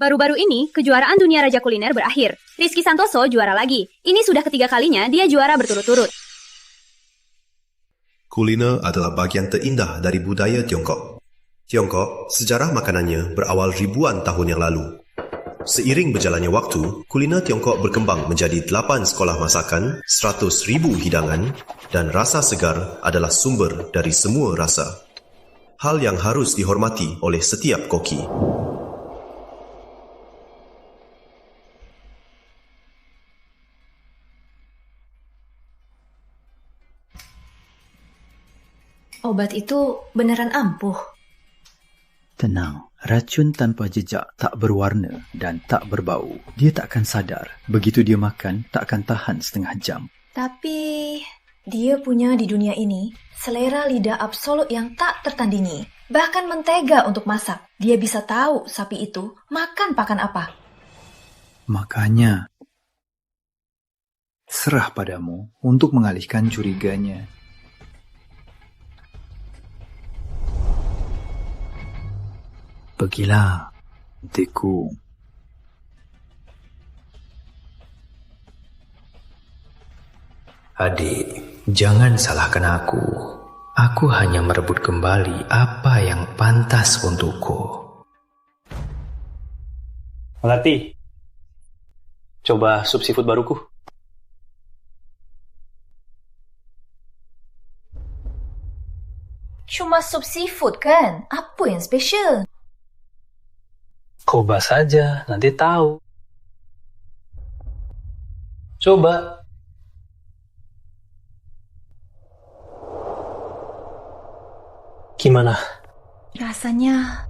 Baru-baru ini, kejuaraan dunia Raja Kuliner berakhir. Rizky Santoso juara lagi. Ini sudah ketiga kalinya dia juara berturut-turut. Kuliner adalah bagian terindah dari budaya Tiongkok. Tiongkok, sejarah makanannya berawal ribuan tahun yang lalu. Seiring berjalannya waktu, kuliner Tiongkok berkembang menjadi 8 sekolah masakan, 100,000 hidangan, dan rasa segar adalah sumber dari semua rasa. Hal yang harus dihormati oleh setiap koki. Obat itu beneran ampuh. Tenang, racun tanpa jejak tak berwarna dan tak berbau. Dia tak akan sadar. Begitu dia makan, tak akan tahan setengah jam. Tapi dia punya di dunia ini selera lidah absolut yang tak tertandingi. Bahkan mentega untuk masak. Dia bisa tahu sapi itu makan pakan apa. Makanya, serah padamu untuk mengalihkan curiganya. Pergilah, Teku. Adik, jangan salahkan aku. Aku hanya merebut kembali apa yang pantas untukku. Melati, coba sup seafood baruku. Cuma sup seafood kan? Apa yang spesial? Coba saja, nanti tahu. Coba. Gimana? Rasanya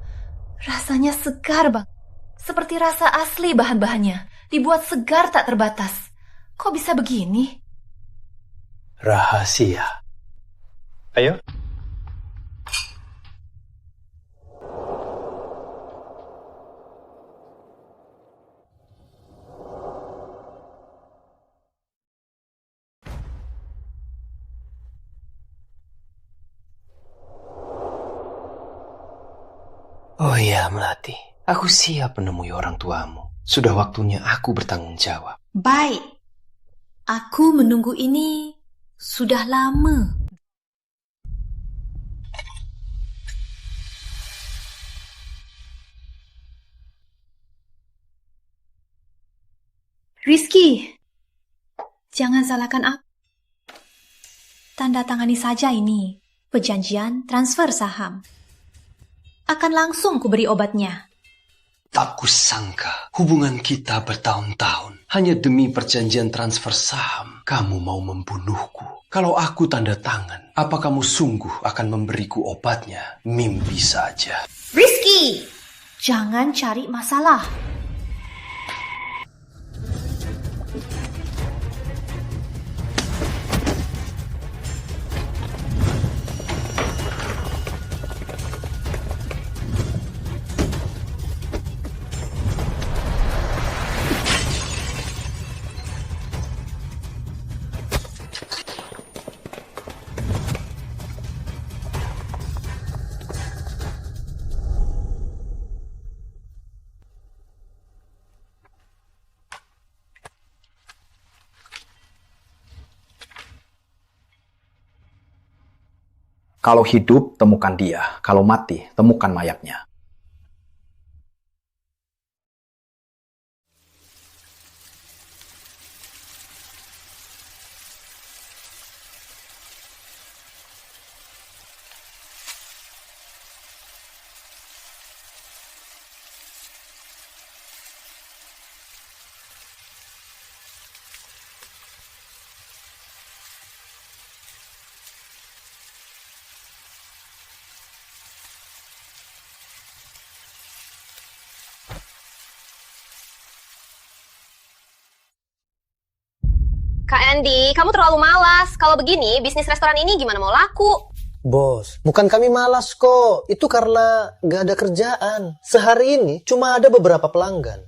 segar, Bang. Seperti rasa asli bahan-bahannya. Dibuat segar tak terbatas. Kok bisa begini? Rahasia. Ayo. Oh iya, Melati. Aku siap menemui orang tuamu. Sudah waktunya aku bertanggung jawab. Baik. Aku menunggu ini sudah lama. Rizky, jangan salahkan aku. Tanda tangani saja ini. Perjanjian transfer saham. Akan langsung kuberi obatnya. Tak kusangka hubungan kita bertahun-tahun. Hanya demi perjanjian transfer saham, kamu mau membunuhku. Kalau aku tanda tangan, apa kamu sungguh akan memberiku obatnya? Mimpi saja. Rizky, jangan cari masalah. Kalau hidup, temukan dia. Kalau mati, temukan mayatnya. Kak Andy, kamu terlalu malas. Kalau begini, bisnis restoran ini gimana mau laku? Bos, bukan kami malas kok. Itu karena gak ada kerjaan. Sehari ini cuma ada beberapa pelanggan.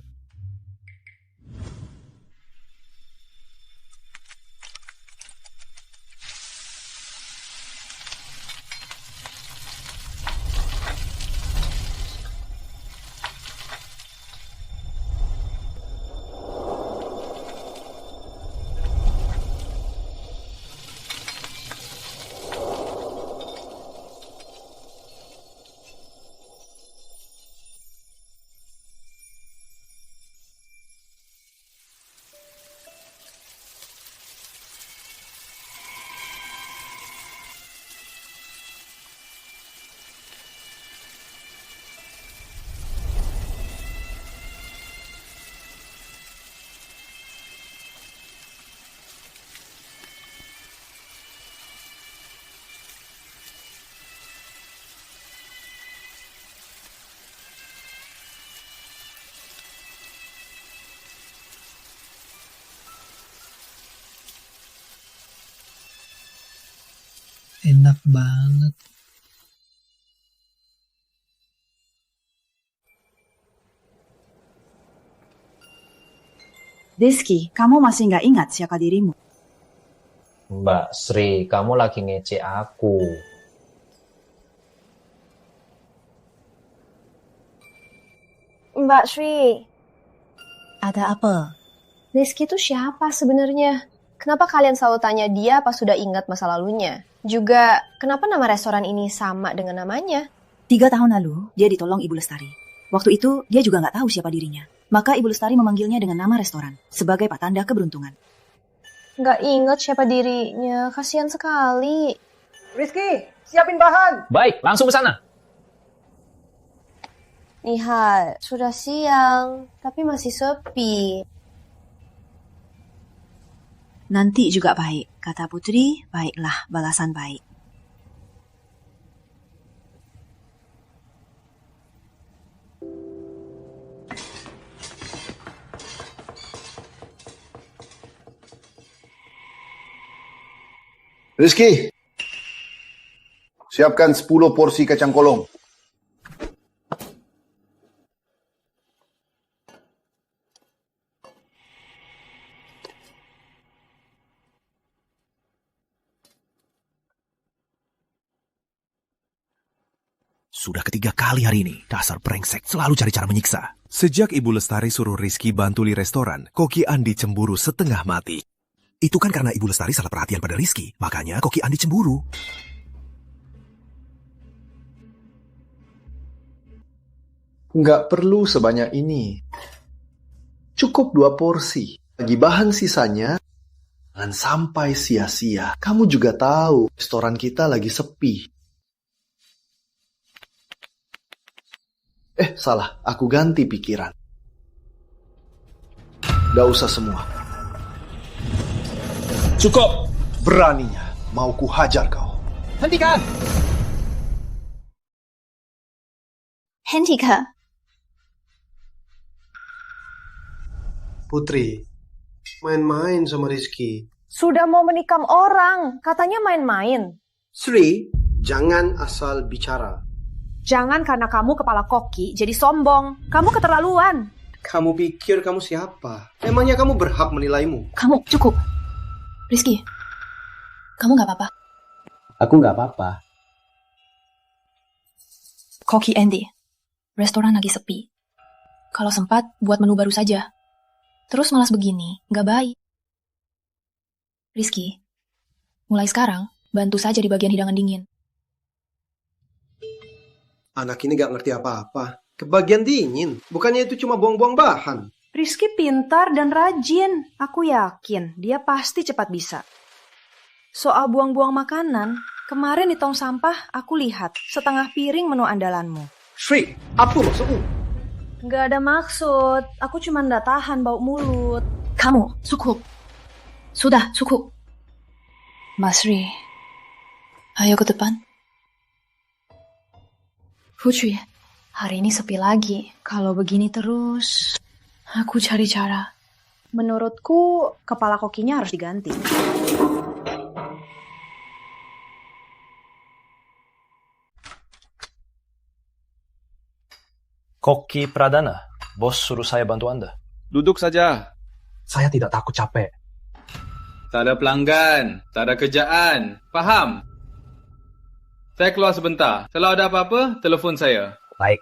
Enak banget. Rizky, kamu masih nggak ingat siapa dirimu? Mbak Sri, kamu lagi ngece aku. Mbak Sri, Ada apa? Rizky itu siapa sebenarnya? Kenapa kalian selalu tanya dia pas sudah ingat masa lalunya? Juga, kenapa nama restoran ini sama dengan namanya? 3 tahun lalu, dia ditolong Ibu Lestari. Waktu itu, dia juga nggak tahu siapa dirinya. Maka Ibu Lestari memanggilnya dengan nama restoran, sebagai petanda keberuntungan. Nggak ingat siapa dirinya, kasihan sekali. Rizky, siapin bahan. Baik, langsung ke sana. Lihat, sudah siang, tapi masih sepi. Nanti juga baik, kata Putri, baiklah balasan baik. Rizky, siapkan 10 porsi kacang kolong. Sudah ketiga kali hari ini, dasar brengsek selalu cari cara menyiksa. Sejak Ibu Lestari suruh Rizky bantu di restoran, Koki Andi cemburu setengah mati. Itu kan karena Ibu Lestari salah perhatian pada Rizky, makanya Koki Andi cemburu. Nggak perlu sebanyak ini. Cukup 2 porsi. Bagi bahan sisanya, jangan sampai sia-sia. Kamu juga tahu, restoran kita lagi sepi. Salah. Aku ganti pikiran. Nggak usah semua. Cukup! Beraninya, mau ku hajar kau. Hentikan! Hentikan. Putri, main-main sama Rizky. Sudah mau menikam orang, katanya main-main. Sri, jangan asal bicara. Jangan karena kamu kepala koki jadi sombong. Kamu keterlaluan. Kamu pikir kamu siapa? Emangnya kamu berhak menilaimu? Kamu cukup. Rizky, kamu gak apa-apa? Aku nggak apa-apa. Koki Andy, restoran lagi sepi. Kalau sempat, buat menu baru saja. Terus malas begini, gak baik. Rizky, mulai sekarang, bantu saja di bagian hidangan dingin. Anak ini gak ngerti apa-apa. Kebagian dingin, bukannya itu cuma buang-buang bahan. Rizky pintar dan rajin. Aku yakin dia pasti cepat bisa. Soal buang-buang makanan, kemarin di tong sampah aku lihat setengah piring menu andalanmu. Sri, apa maksudmu? Gak ada maksud, aku cuma nggak tahan bau mulut. Kamu, cukup. Sudah, cukup. Mas Ri, ayo ke depan. Putri, hari ini sepi lagi. Kalau begini terus, aku cari cara. Menurutku, kepala kokinya harus diganti. Koki Pradana, bos suruh saya bantu Anda. Duduk saja. Saya tidak takut capek. Tak ada pelanggan, tak ada kerjaan. Faham? Saya keluar sebentar. Kalau ada apa-apa, telefon saya. Baik.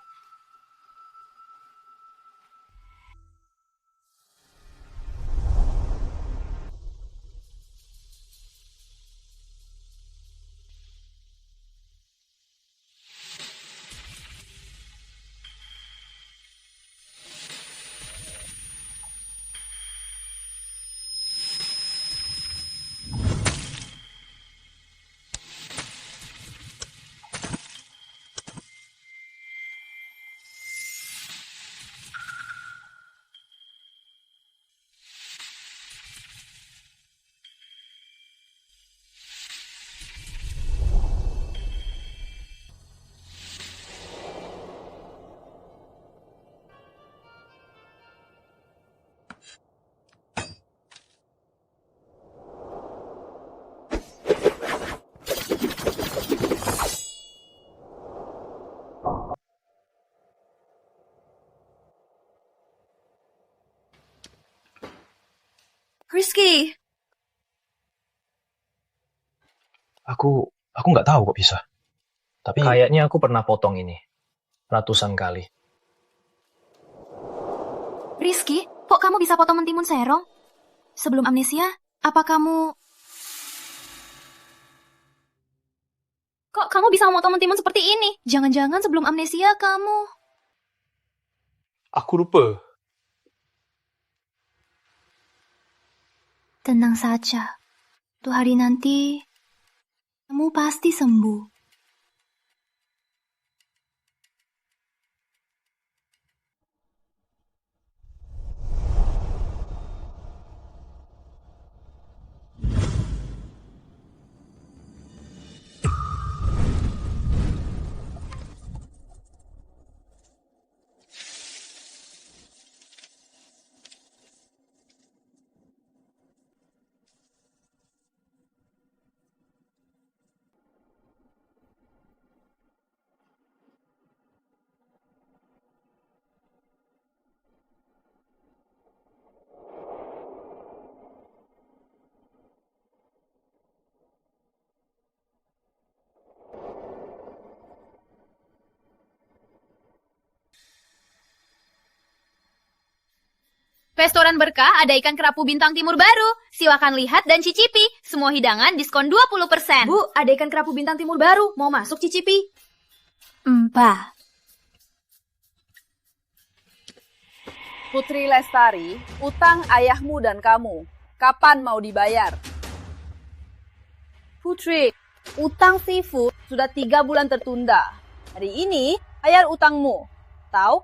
Rizky. Aku nggak tahu kok bisa. Tapi kayaknya aku pernah potong ini ratusan kali. Rizky, kok kamu bisa potong mentimun serong? Sebelum amnesia, apa kamu... Kok kamu bisa memotong mentimun seperti ini? Jangan-jangan sebelum amnesia kamu... Aku lupa. Tenang saja. Suatu hari nanti, kamu pasti sembuh. Restoran Berkah ada ikan kerapu bintang timur baru. Silakan lihat dan cicipi. Semua hidangan diskon 20%. Bu, ada ikan kerapu bintang timur baru. Mau masuk cicipi? Mbah. Putri Lestari, utang ayahmu dan kamu. Kapan mau dibayar? Putri, utang seafood sudah 3 bulan tertunda. Hari ini, bayar utangmu. Tahu?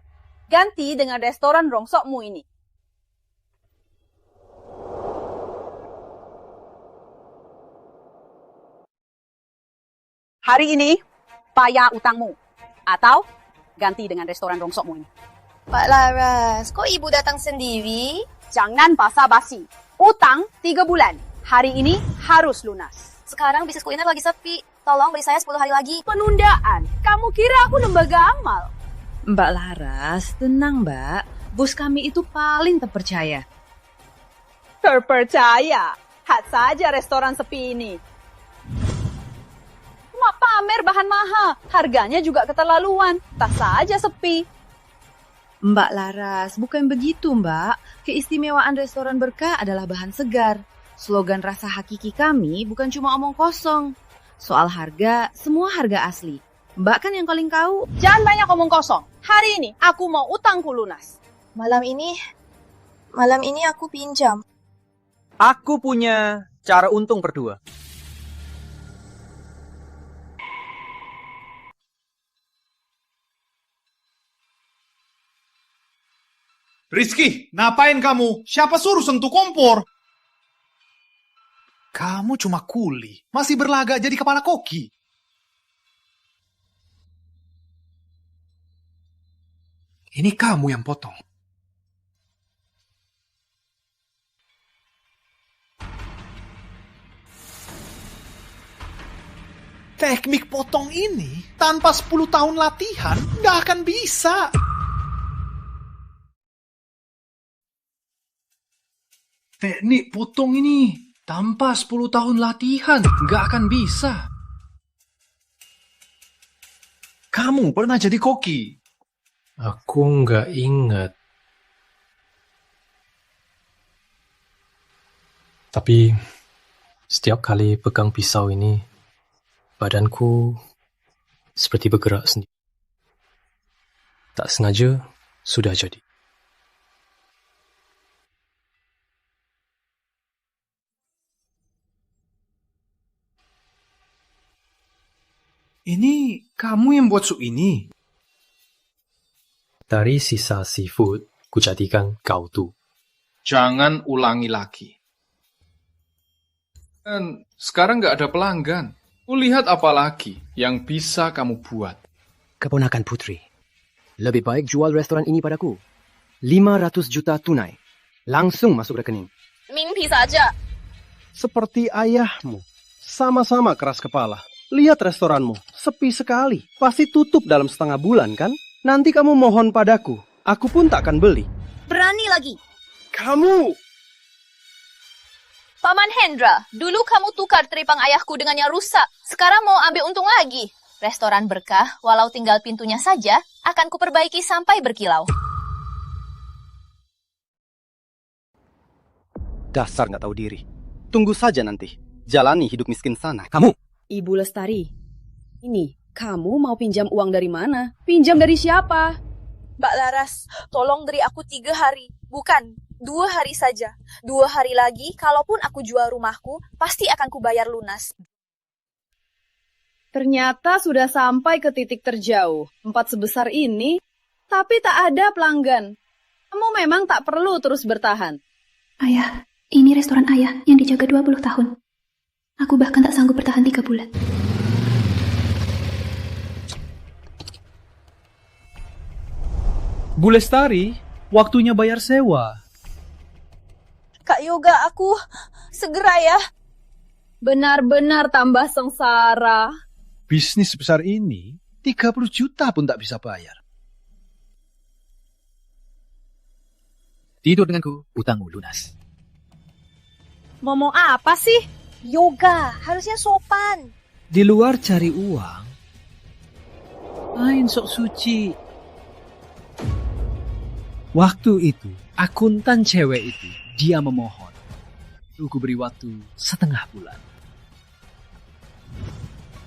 Ganti dengan restoran rongsokmu ini. Hari ini, bayar utangmu. Atau, ganti dengan restoran rongsokmu ini. Pak Laras, kok ibu datang sendiri? Jangan basa-basi. Utang 3 bulan. Hari ini harus lunas. Sekarang bisnis kuliner lagi sepi. Tolong beri saya 10 hari lagi. Penundaan? Kamu kira aku lembaga amal? Mbak Laras, tenang Mbak. Bos kami itu paling terpercaya. Terpercaya? Lihat saja restoran sepi ini. Cuma pamer bahan mahal, harganya juga keterlaluan, tak saja sepi. Mbak Laras, bukan begitu Mbak. Keistimewaan restoran Berkah adalah bahan segar. Slogan rasa hakiki kami bukan cuma omong kosong. Soal harga, semua harga asli. Mbak kan yang paling tahu. Jangan banyak omong kosong. Hari ini aku mau utangku lunas. Malam ini aku pinjam. Aku punya cara untung berdua. Rizky, ngapain kamu? Siapa suruh sentuh kompor? Kamu cuma kuli, masih berlagak jadi kepala koki. Ini kamu yang potong. Teknik potong ini, tanpa 10 tahun latihan, nggak akan bisa. Teknik potong ini tanpa 10 tahun latihan nggak akan bisa. Kamu pernah jadi koki? Aku nggak ingat. Tapi setiap kali pegang pisau ini, badanku seperti bergerak sendiri. Tak sengaja sudah jadi. Ini kamu yang buat sup ini? Dari sisa seafood, kujadikan gautu. Jangan ulangi lagi. Dan sekarang nggak ada pelanggan. Lihat apa lagi yang bisa kamu buat. Keponakan Putri, lebih baik jual restoran ini padaku. 500 juta tunai. Langsung masuk rekening. Mimpi saja. Seperti ayahmu. Sama-sama keras kepala. Lihat restoranmu, sepi sekali. Pasti tutup dalam setengah bulan kan? Nanti kamu mohon padaku, aku pun tak akan beli. Berani lagi. Kamu! Paman Hendra, dulu kamu tukar teripang ayahku dengan yang rusak. Sekarang mau ambil untung lagi. Restoran Berkah, walau tinggal pintunya saja, akan kuperbaiki sampai berkilau. Dasar nggak tahu diri. Tunggu saja nanti. Jalani hidup miskin sana. Kamu. Ibu Lestari, ini kamu mau pinjam uang dari mana? Pinjam dari siapa? Mbak Laras, tolong beri aku 3 hari. Bukan, 2 hari saja. 2 hari lagi, kalaupun aku jual rumahku, pasti akan kubayar lunas. Ternyata sudah sampai ke titik terjauh. 4 sebesar ini, tapi tak ada pelanggan. Kamu memang tak perlu terus bertahan. Ayah, ini restoran ayah yang dijaga 20 tahun. Aku bahkan tak sanggup bertahan 3 bulan. Bu Lestari, waktunya bayar sewa. Kak Yoga, aku segera ya. Benar-benar tambah sengsara. Bisnis sebesar ini, 30 juta pun tak bisa bayar. Tidur denganku, utangmu lunas. Ngomong apa sih? Yoga, harusnya sopan. Di luar cari uang, main sok suci. Waktu itu, akuntan cewek itu, dia memohon. Aku beri waktu 1/2 bulan.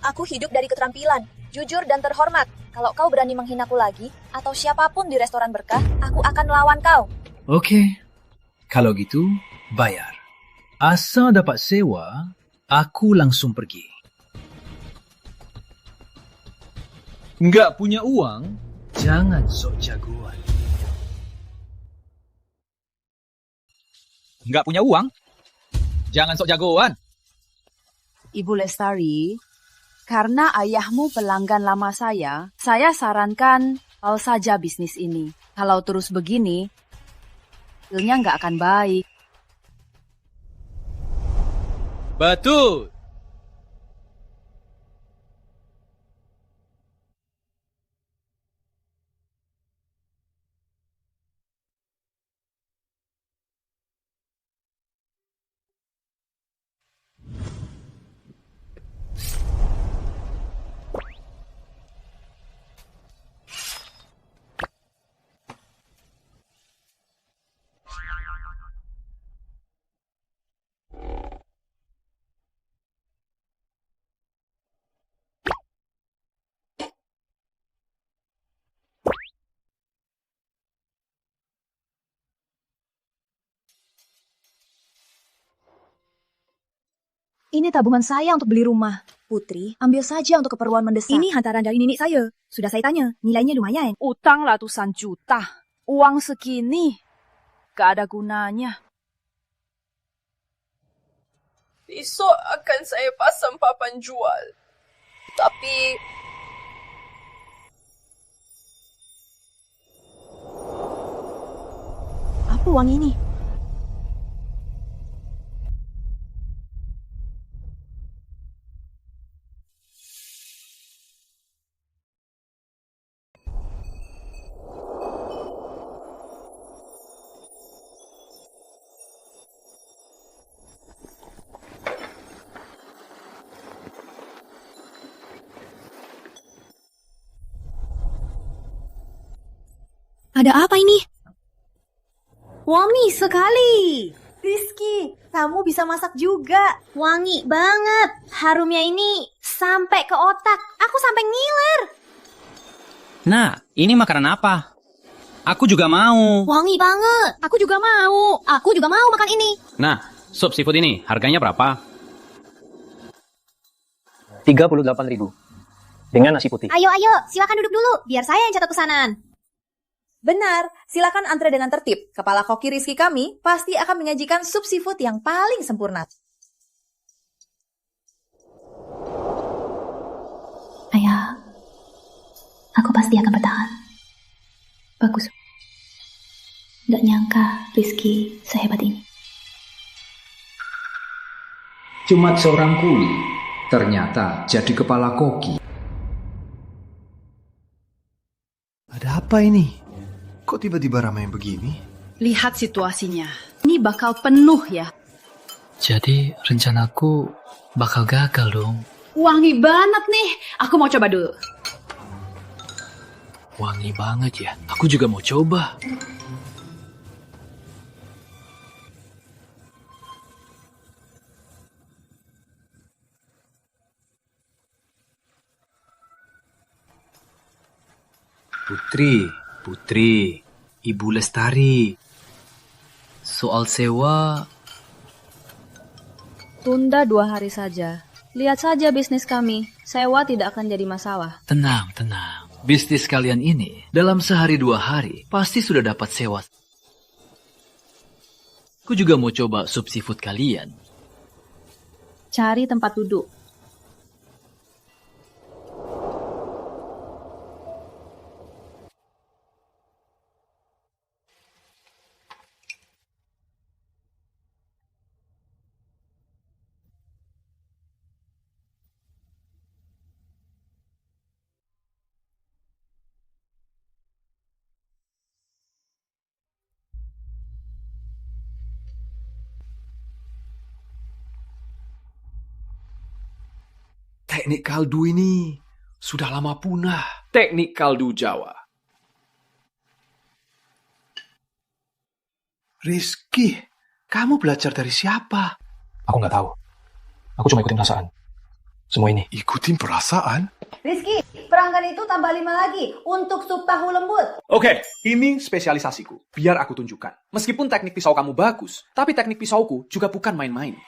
Aku hidup dari keterampilan, jujur dan terhormat. Kalau kau berani menghinaku lagi, atau siapapun di restoran Berkah, aku akan melawan kau. Oke, kalau gitu, bayar. Asal dapat sewa, aku langsung pergi. Nggak punya uang, jangan sok jagoan. Nggak punya uang? Jangan sok jagoan. Ibu Lestari, karena ayahmu pelanggan lama saya sarankan kau saja bisnis ini. Kalau terus begini, hasilnya nggak akan baik. Betul. Ini tabungan saya untuk beli rumah. Putri, ambil saja untuk keperluan mendesak. Ini hantaran dari nenek saya. Sudah saya tanya, nilainya lumayan. Utang ratusan juta. Uang segini, gak ada gunanya. Besok akan saya pasang papan jual. Tapi apa uang ini? Ada apa ini? Wangi sekali. Rizky, kamu bisa masak juga. Wangi banget. Harumnya ini sampai ke otak. Aku sampai ngiler. Nah, ini makanan apa? Aku juga mau. Wangi banget. Aku juga mau. Aku juga mau makan ini. Nah, sup seafood ini harganya berapa? 38.000. Dengan nasi putih. Ayo, silakan duduk dulu. Biar saya yang catat pesanan. Benar, silakan antre dengan tertib. Kepala koki Rizky kami pasti akan menyajikan sup seafood yang paling sempurna. Ayah, aku pasti akan bertahan. Bagus. Gak nyangka Rizky sehebat ini. Cuma seorang kuli, ternyata jadi kepala koki. Ada apa ini? Kok tiba-tiba ramai begini? Lihat situasinya. Ini bakal penuh ya. Jadi rencanaku bakal gagal dong. Wangi banget nih. Aku mau coba dulu. Wangi banget ya. Aku juga mau coba. Putri, Ibu Lestari. Soal sewa, Tunda 2 hari saja. Lihat saja bisnis kami. Sewa tidak akan jadi masalah. tenang. Bisnis kalian ini dalam sehari 2 hari pasti sudah dapat sewa. Aku juga mau coba sup seafood kalian. Cari tempat duduk. Teknik kaldu ini sudah lama punah. Teknik kaldu Jawa. Rizky, kamu belajar dari siapa? Aku nggak tahu. Aku cuma ikutin perasaan. Semua ini. Ikutin perasaan? Rizky, perangkat itu tambah 5 lagi untuk sup tahu lembut. Oke, ini spesialisasiku. Biar aku tunjukkan. Meskipun teknik pisau kamu bagus, tapi teknik pisauku juga bukan main-main.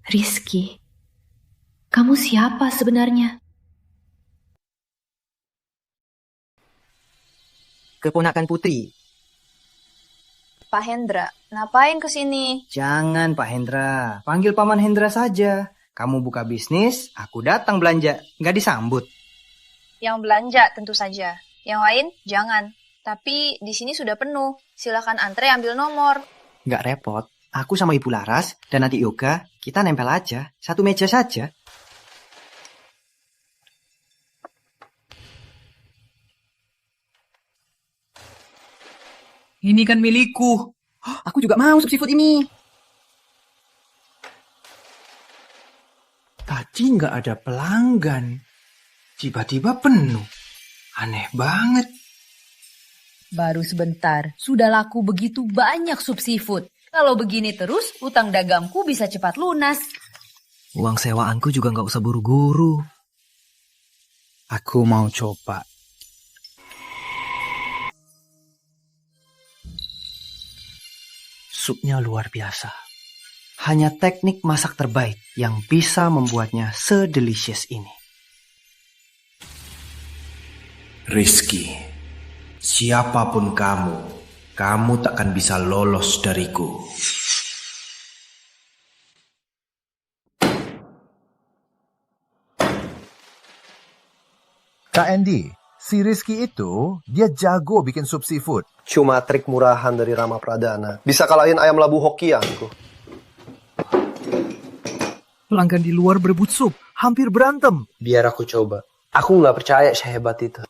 Rizky, kamu siapa sebenarnya? Keponakan Putri. Pak Hendra, ngapain kesini? Jangan Pak Hendra, panggil Paman Hendra saja. Kamu buka bisnis, aku datang belanja. Nggak disambut. Yang belanja tentu saja. Yang lain jangan. Tapi di sini sudah penuh. Silakan antre ambil nomor. Nggak repot. Aku sama Ibu Laras dan adik Yoga, kita nempel aja. Satu meja saja. Ini kan milikku. Aku juga mau sup seafood ini. Tadi nggak ada pelanggan. Tiba-tiba penuh. Aneh banget. Baru sebentar, sudah laku begitu banyak sup seafood. Kalau begini terus, utang dagangku bisa cepat lunas. Uang sewaanku juga nggak usah buru-buru. Aku mau coba. Supnya luar biasa. Hanya teknik masak terbaik yang bisa membuatnya sedelicious ini. Rizky, siapapun kamu takkan bisa lolos dariku. Kak Andy, si Rizky itu, dia jago bikin sup seafood. Cuma trik murahan dari Rama Pradana. Bisa kalahin ayam labu Hokianku. Pelanggan di luar berebut sup, hampir berantem. Biar aku coba. Aku nggak percaya sehebat itu.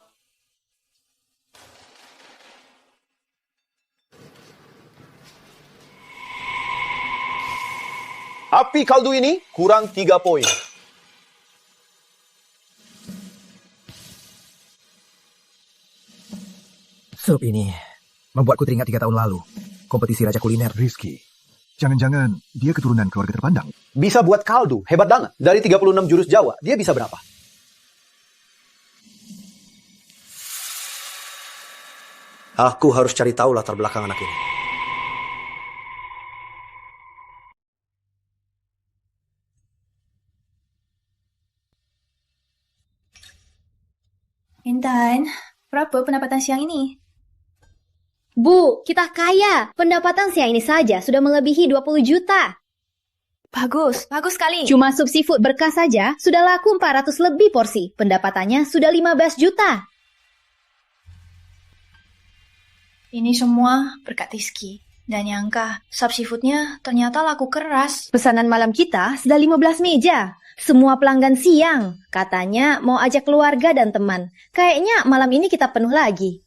Api kaldu ini kurang 3 poin. Sup ini membuatku teringat 3 tahun lalu. Kompetisi Raja Kuliner. Rizky, jangan-jangan dia keturunan keluarga terpandang. Bisa buat kaldu, hebat banget. Dari 36 jurus Jawa, dia bisa berapa? Aku harus cari tahu latar belakang anak ini. Intan, berapa pendapatan siang ini? Bu, kita kaya. Pendapatan siang ini saja sudah melebihi 20 juta. Bagus sekali. Cuma sup seafood berkah saja sudah laku 400 lebih porsi. Pendapatannya sudah 15 juta. Ini semua berkat Rizky. Dan nyangka, sub seafoodnya ternyata laku keras. Pesanan malam kita sudah 15 meja. Semua pelanggan siang. Katanya mau ajak keluarga dan teman. Kayaknya malam ini kita penuh lagi.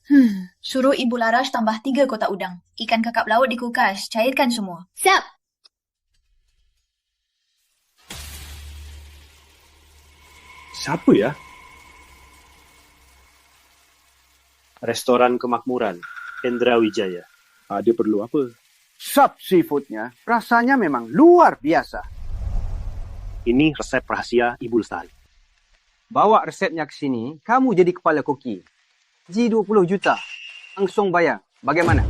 Suruh Ibu Laras tambah 3 kotak udang. Ikan kakap laut di kulkas, cairkan semua. Siap. Siapa ya? Restoran Kemakmuran, Hendra Wijaya. Dia perlu apa? Sub seafoodnya rasanya memang luar biasa. Ini resep rahasia Ibu Lestari. Bawa resepnya ke sini, kamu jadi kepala koki. G20 juta. Langsung bayar. Bagaimana?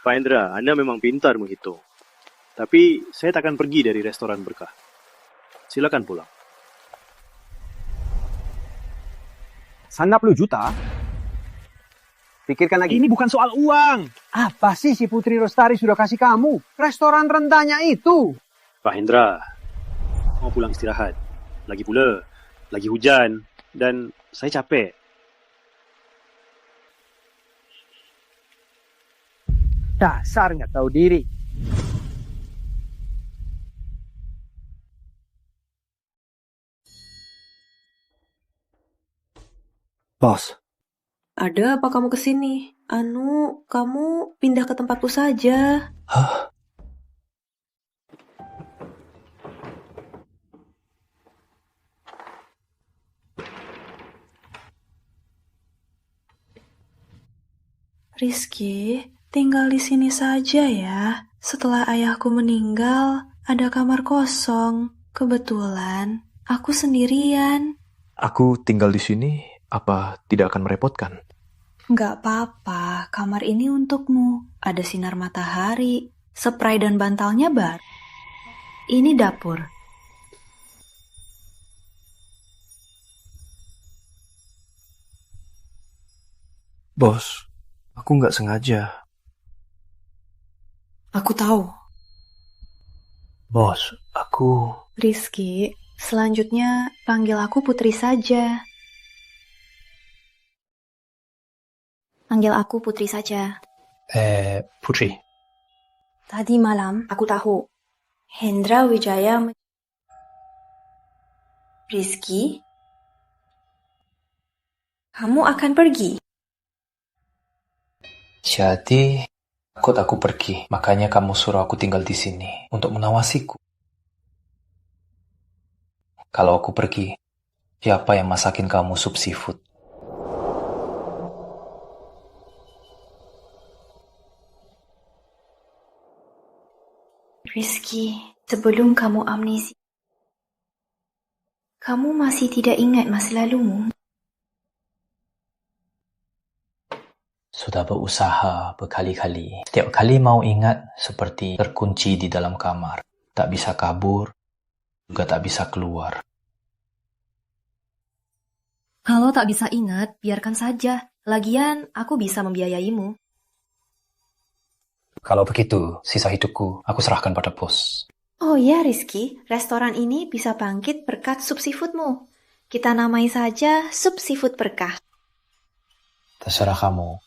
Pak Hendra, Anda memang pintar menghitung. Tapi saya takkan pergi dari restoran Berkah. Silakan pulang. 90 juta? Pikirkan lagi. Ini bukan soal uang. Apa sih si Putri Lestari sudah kasih kamu? Restoran rendahnya itu. Pak Hendra, mau pulang istirahat. Lagi pula, lagi hujan. Dan saya capek. Dasar nggak tahu diri. Bos. Ada apa kamu kesini? Kamu pindah ke tempatku saja. Hah? Rizky, tinggal di sini saja ya. Setelah ayahku meninggal, ada kamar kosong. Kebetulan, aku sendirian. Aku tinggal di sini. Apa tidak akan merepotkan? Nggak apa-apa, kamar ini untukmu. Ada sinar matahari, spray dan bantalnya baru. Ini dapur. Bos, aku nggak sengaja. Aku tahu. Bos, aku... Rizky, selanjutnya panggil aku Putri saja. Panggil aku Putri saja. Putri. Tadi malam aku tahu. Hendra Wijaya Rizky, kamu akan pergi. Jadi, takut aku pergi. Makanya kamu suruh aku tinggal di sini untuk mengawasiku. Kalau aku pergi, siapa yang masakin kamu sup seafood? Rizky, sebelum kamu amnesia, kamu masih tidak ingat masa lalumu? Sudah berusaha berkali-kali. Setiap kali mau ingat seperti terkunci di dalam kamar. Tak bisa kabur, juga tak bisa keluar. Kalau tak bisa ingat, biarkan saja. Lagian, aku bisa membiayaimu. Kalau begitu, sisa hidupku aku serahkan pada bos. Oh ya Rizky, restoran ini bisa bangkit berkat sup seafoodmu. Kita namai saja sup seafood Berkah. Terserah kamu.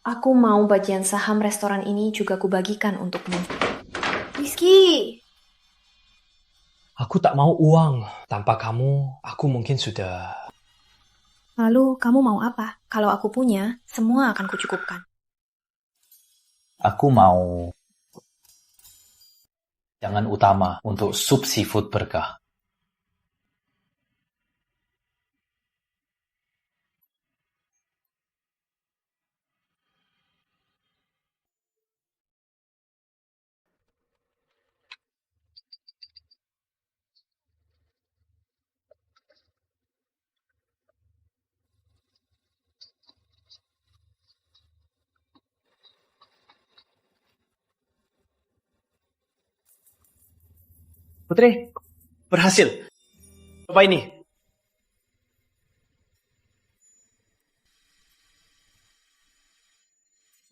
Aku mau bagian saham restoran ini juga kubagikan untukmu. Rizky! Aku tak mau uang. Tanpa kamu, aku mungkin sudah... Lalu kamu mau apa? Kalau aku punya, semua akan kucukupkan. Aku mau jangan utama untuk sup seafood Berkah. Putri, berhasil. Coba ini.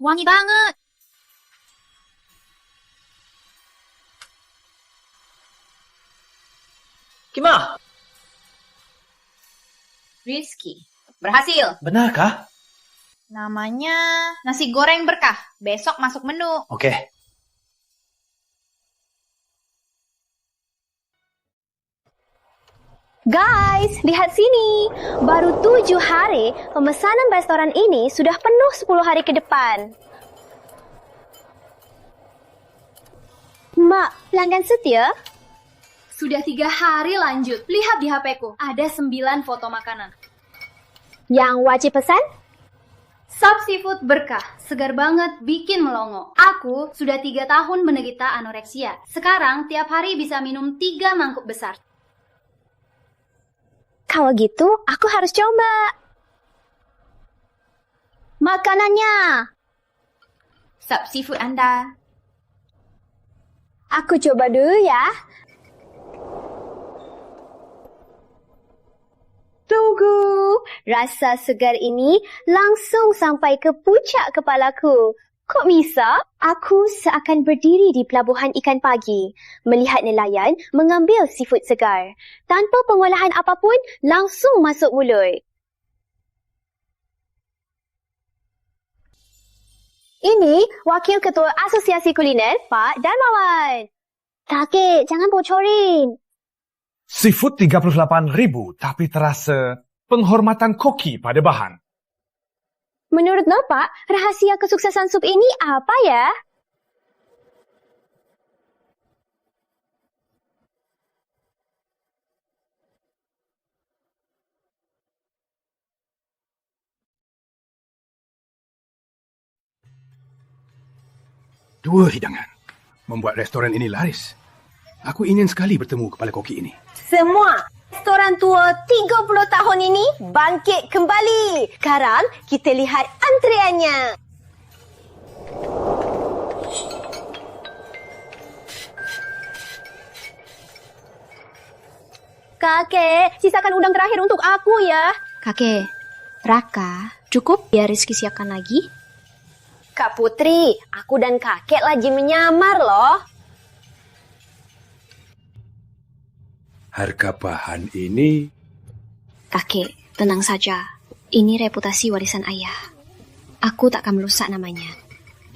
Wangi banget. Gimana? Rizky, berhasil. Benarkah? Namanya nasi goreng berkah. Besok masuk menu. Oke. Guys, lihat sini. Baru 7 hari, pemesanan restoran ini sudah penuh 10 hari ke depan. Mak, pelanggan setia? Sudah 3 hari lanjut. Lihat di HP-ku, ada 9 foto makanan. Yang wajib pesan? Sop seafood berkah, segar banget, bikin melongo. Aku sudah 3 tahun menderita anoreksia. Sekarang tiap hari bisa minum 3 mangkuk besar. Kalau gitu, aku harus coba. Makanannya. Sop seafood Anda. Aku coba dulu ya. Tunggu, rasa segar ini langsung sampai ke puncak kepalaku. Kok bisa? Aku seakan berdiri di pelabuhan ikan pagi, melihat nelayan mengambil seafood segar. Tanpa pengolahan apapun, langsung masuk mulut. Ini Wakil Ketua Asosiasi Kuliner, Pak Darmawan. Kakek, jangan bocorin. Seafood 38.000 tapi terasa penghormatan koki pada bahan. Menurut Bapak, rahasia kesuksesan sup ini apa ya? Dua hidangan membuat restoran ini laris. Aku ingin sekali bertemu kepala koki ini. Semua restoran tua 30 tahun ini bangkit kembali. Sekarang kita lihat antreannya. Kakek, sisakan udang terakhir untuk aku ya. Kakek, Raka, cukup biar Rizky siapkan lagi? Kak Putri, aku dan kakek lagi menyamar loh. Harga bahan ini... Kakek, tenang saja. Ini reputasi warisan ayah. Aku tak akan merusak namanya.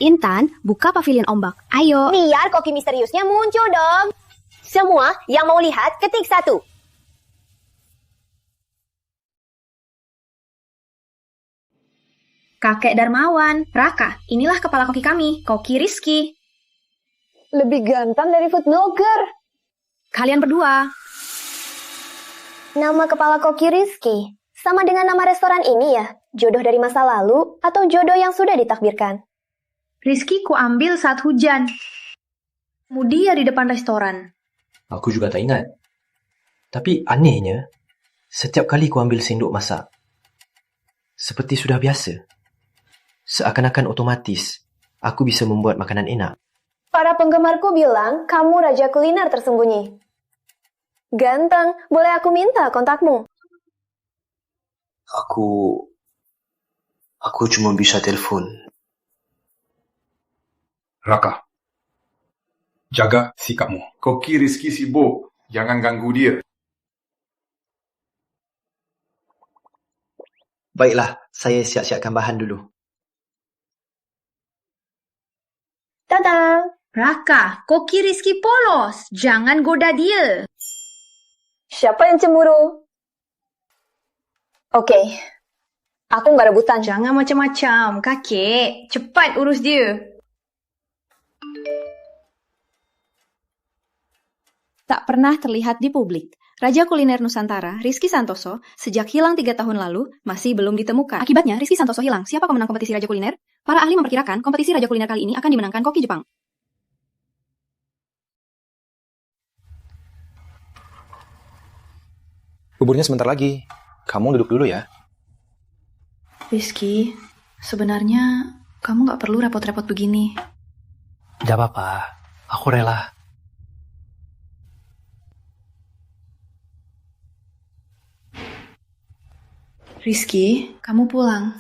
Intan, buka pavilion ombak. Ayo. Biar koki misteriusnya muncul dong. Semua yang mau lihat, ketik 1. Kakek Darmawan, Raka, inilah kepala koki kami, Koki Rizky. Lebih ganteng dari food blogger. Kalian berdua. Nama kepala koki Rizky sama dengan nama restoran ini ya? Jodoh dari masa lalu atau jodoh yang sudah ditakdirkan? Rizky ku ambil saat hujan. Dia di depan restoran. Aku juga tak ingat. Tapi anehnya, setiap kali ku ambil sendok masak, seperti sudah biasa. Seakan-akan otomatis, aku bisa membuat makanan enak. Para penggemarku bilang kamu raja kuliner tersembunyi. Ganteng, boleh aku minta kontakmu? Aku cuma bisa telepon. Raka, jaga sikapmu. Koki Rizky sibuk, jangan ganggu dia. Baiklah, saya siap-siapkan bahan dulu. Tada! Raka, koki Rizky polos. Jangan goda dia. Siapa yang cemburu? Oke, aku nggak rebutan. Jangan macam-macam, kakek. Cepat urus dia. Tak pernah terlihat di publik. Raja kuliner Nusantara, Rizky Santoso, sejak hilang 3 tahun lalu, masih belum ditemukan. Akibatnya, Rizky Santoso hilang. Siapa pemenang kompetisi Raja Kuliner? Para ahli memperkirakan kompetisi Raja Kuliner kali ini akan dimenangkan koki Jepang. Buburnya sebentar lagi. Kamu duduk dulu ya. Rizky, sebenarnya kamu gak perlu repot-repot begini. Tidak apa-apa, aku rela. Rizky, kamu pulang.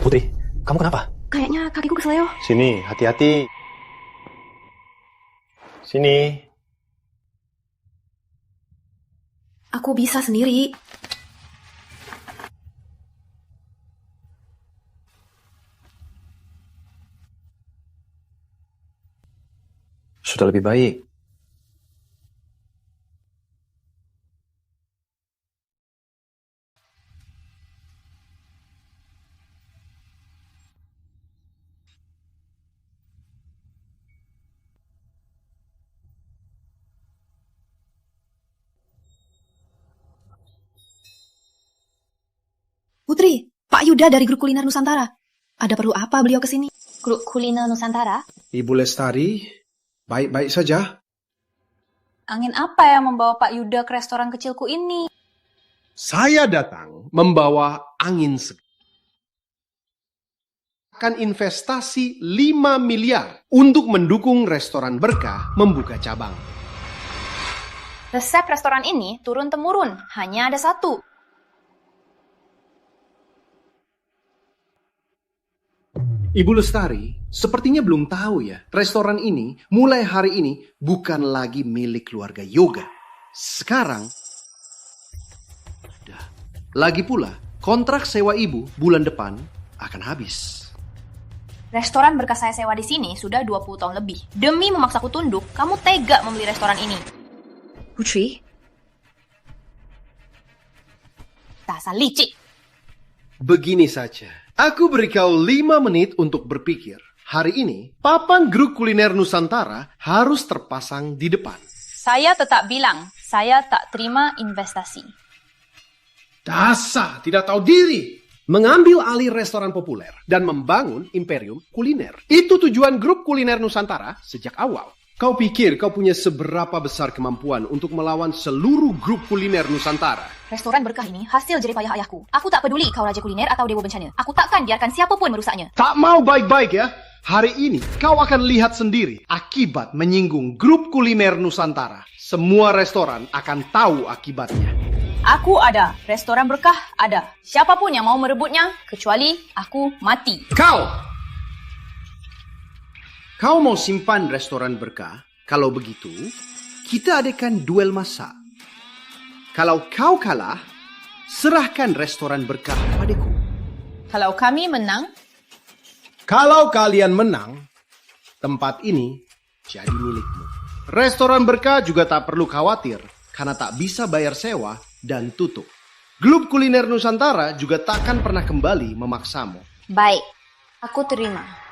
Putri, kamu kenapa? Kayaknya kakiku kesleo. Sini, hati-hati. Sini. Aku bisa sendiri. Sudah lebih baik. Putri, Pak Yuda dari Grup Kuliner Nusantara. Ada perlu apa beliau ke sini? Grup Kuliner Nusantara? Ibu Lestari, baik-baik saja. Angin apa yang membawa Pak Yuda ke restoran kecilku ini? Saya datang membawa angin segar. Akan investasi 5 miliar untuk mendukung restoran Berkah membuka cabang. Resep restoran ini turun-temurun, hanya ada satu. Ibu Lestari, sepertinya belum tahu ya, restoran ini mulai hari ini bukan lagi milik keluarga Yoga. Sekarang, lagi pula, kontrak sewa ibu bulan depan akan habis. Restoran Berkah saya sewa di sini sudah 20 tahun lebih. Demi memaksaku tunduk, kamu tega membeli restoran ini. Putri? Dasar licik. Begini saja, aku beri kau 5 menit untuk berpikir. Hari ini, papan Grup Kuliner Nusantara harus terpasang di depan. Saya tetap bilang, saya tak terima investasi. Dasar tidak tahu diri. Mengambil alih restoran populer dan membangun imperium kuliner. Itu tujuan Grup Kuliner Nusantara sejak awal. Kau pikir kau punya seberapa besar kemampuan untuk melawan seluruh grup kuliner Nusantara? Restoran Berkah ini hasil jeripayah ayahku. Aku tak peduli kau raja kuliner atau dewa bencana. Aku takkan biarkan siapapun merusaknya. Tak mau baik-baik ya? Hari ini kau akan lihat sendiri akibat menyinggung grup kuliner Nusantara. Semua restoran akan tahu akibatnya. Aku ada, restoran Berkah ada. Siapapun yang mau merebutnya, kecuali aku mati. Kau mau simpan restoran Berkah? Kalau begitu, kita adakan duel masak. Kalau kau kalah, serahkan restoran Berkah padaku. Kalau kami menang? Kalau kalian menang, tempat ini jadi milikmu. Restoran Berkah juga tak perlu khawatir, karena tak bisa bayar sewa dan tutup. Grup Kuliner Nusantara juga takkan pernah kembali memaksamu. Baik, aku terima.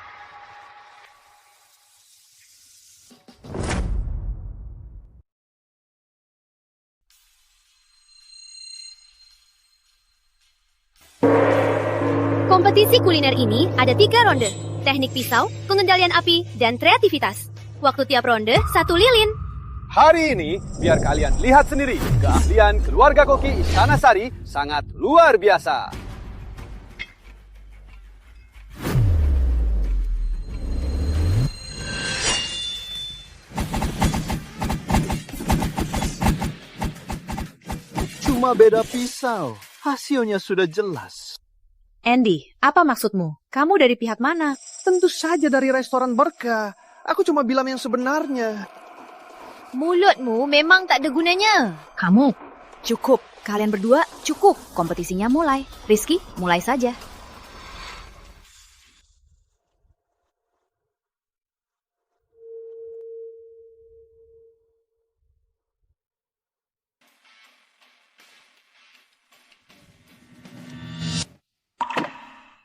Kompetisi kuliner ini ada 3 ronde. Teknik pisau, pengendalian api, dan kreativitas. Waktu tiap ronde 1 lilin. Hari ini, biar kalian lihat sendiri, keahlian keluarga koki Istana Sari sangat luar biasa. Cuma beda pisau, hasilnya sudah jelas. Andy, apa maksudmu? Kamu dari pihak mana? Tentu saja dari restoran Berkah. Aku cuma bilang yang sebenarnya. Mulutmu memang tak ada gunanya. Kamu, cukup. Kalian berdua cukup. Kompetisinya mulai. Rizky, mulai saja.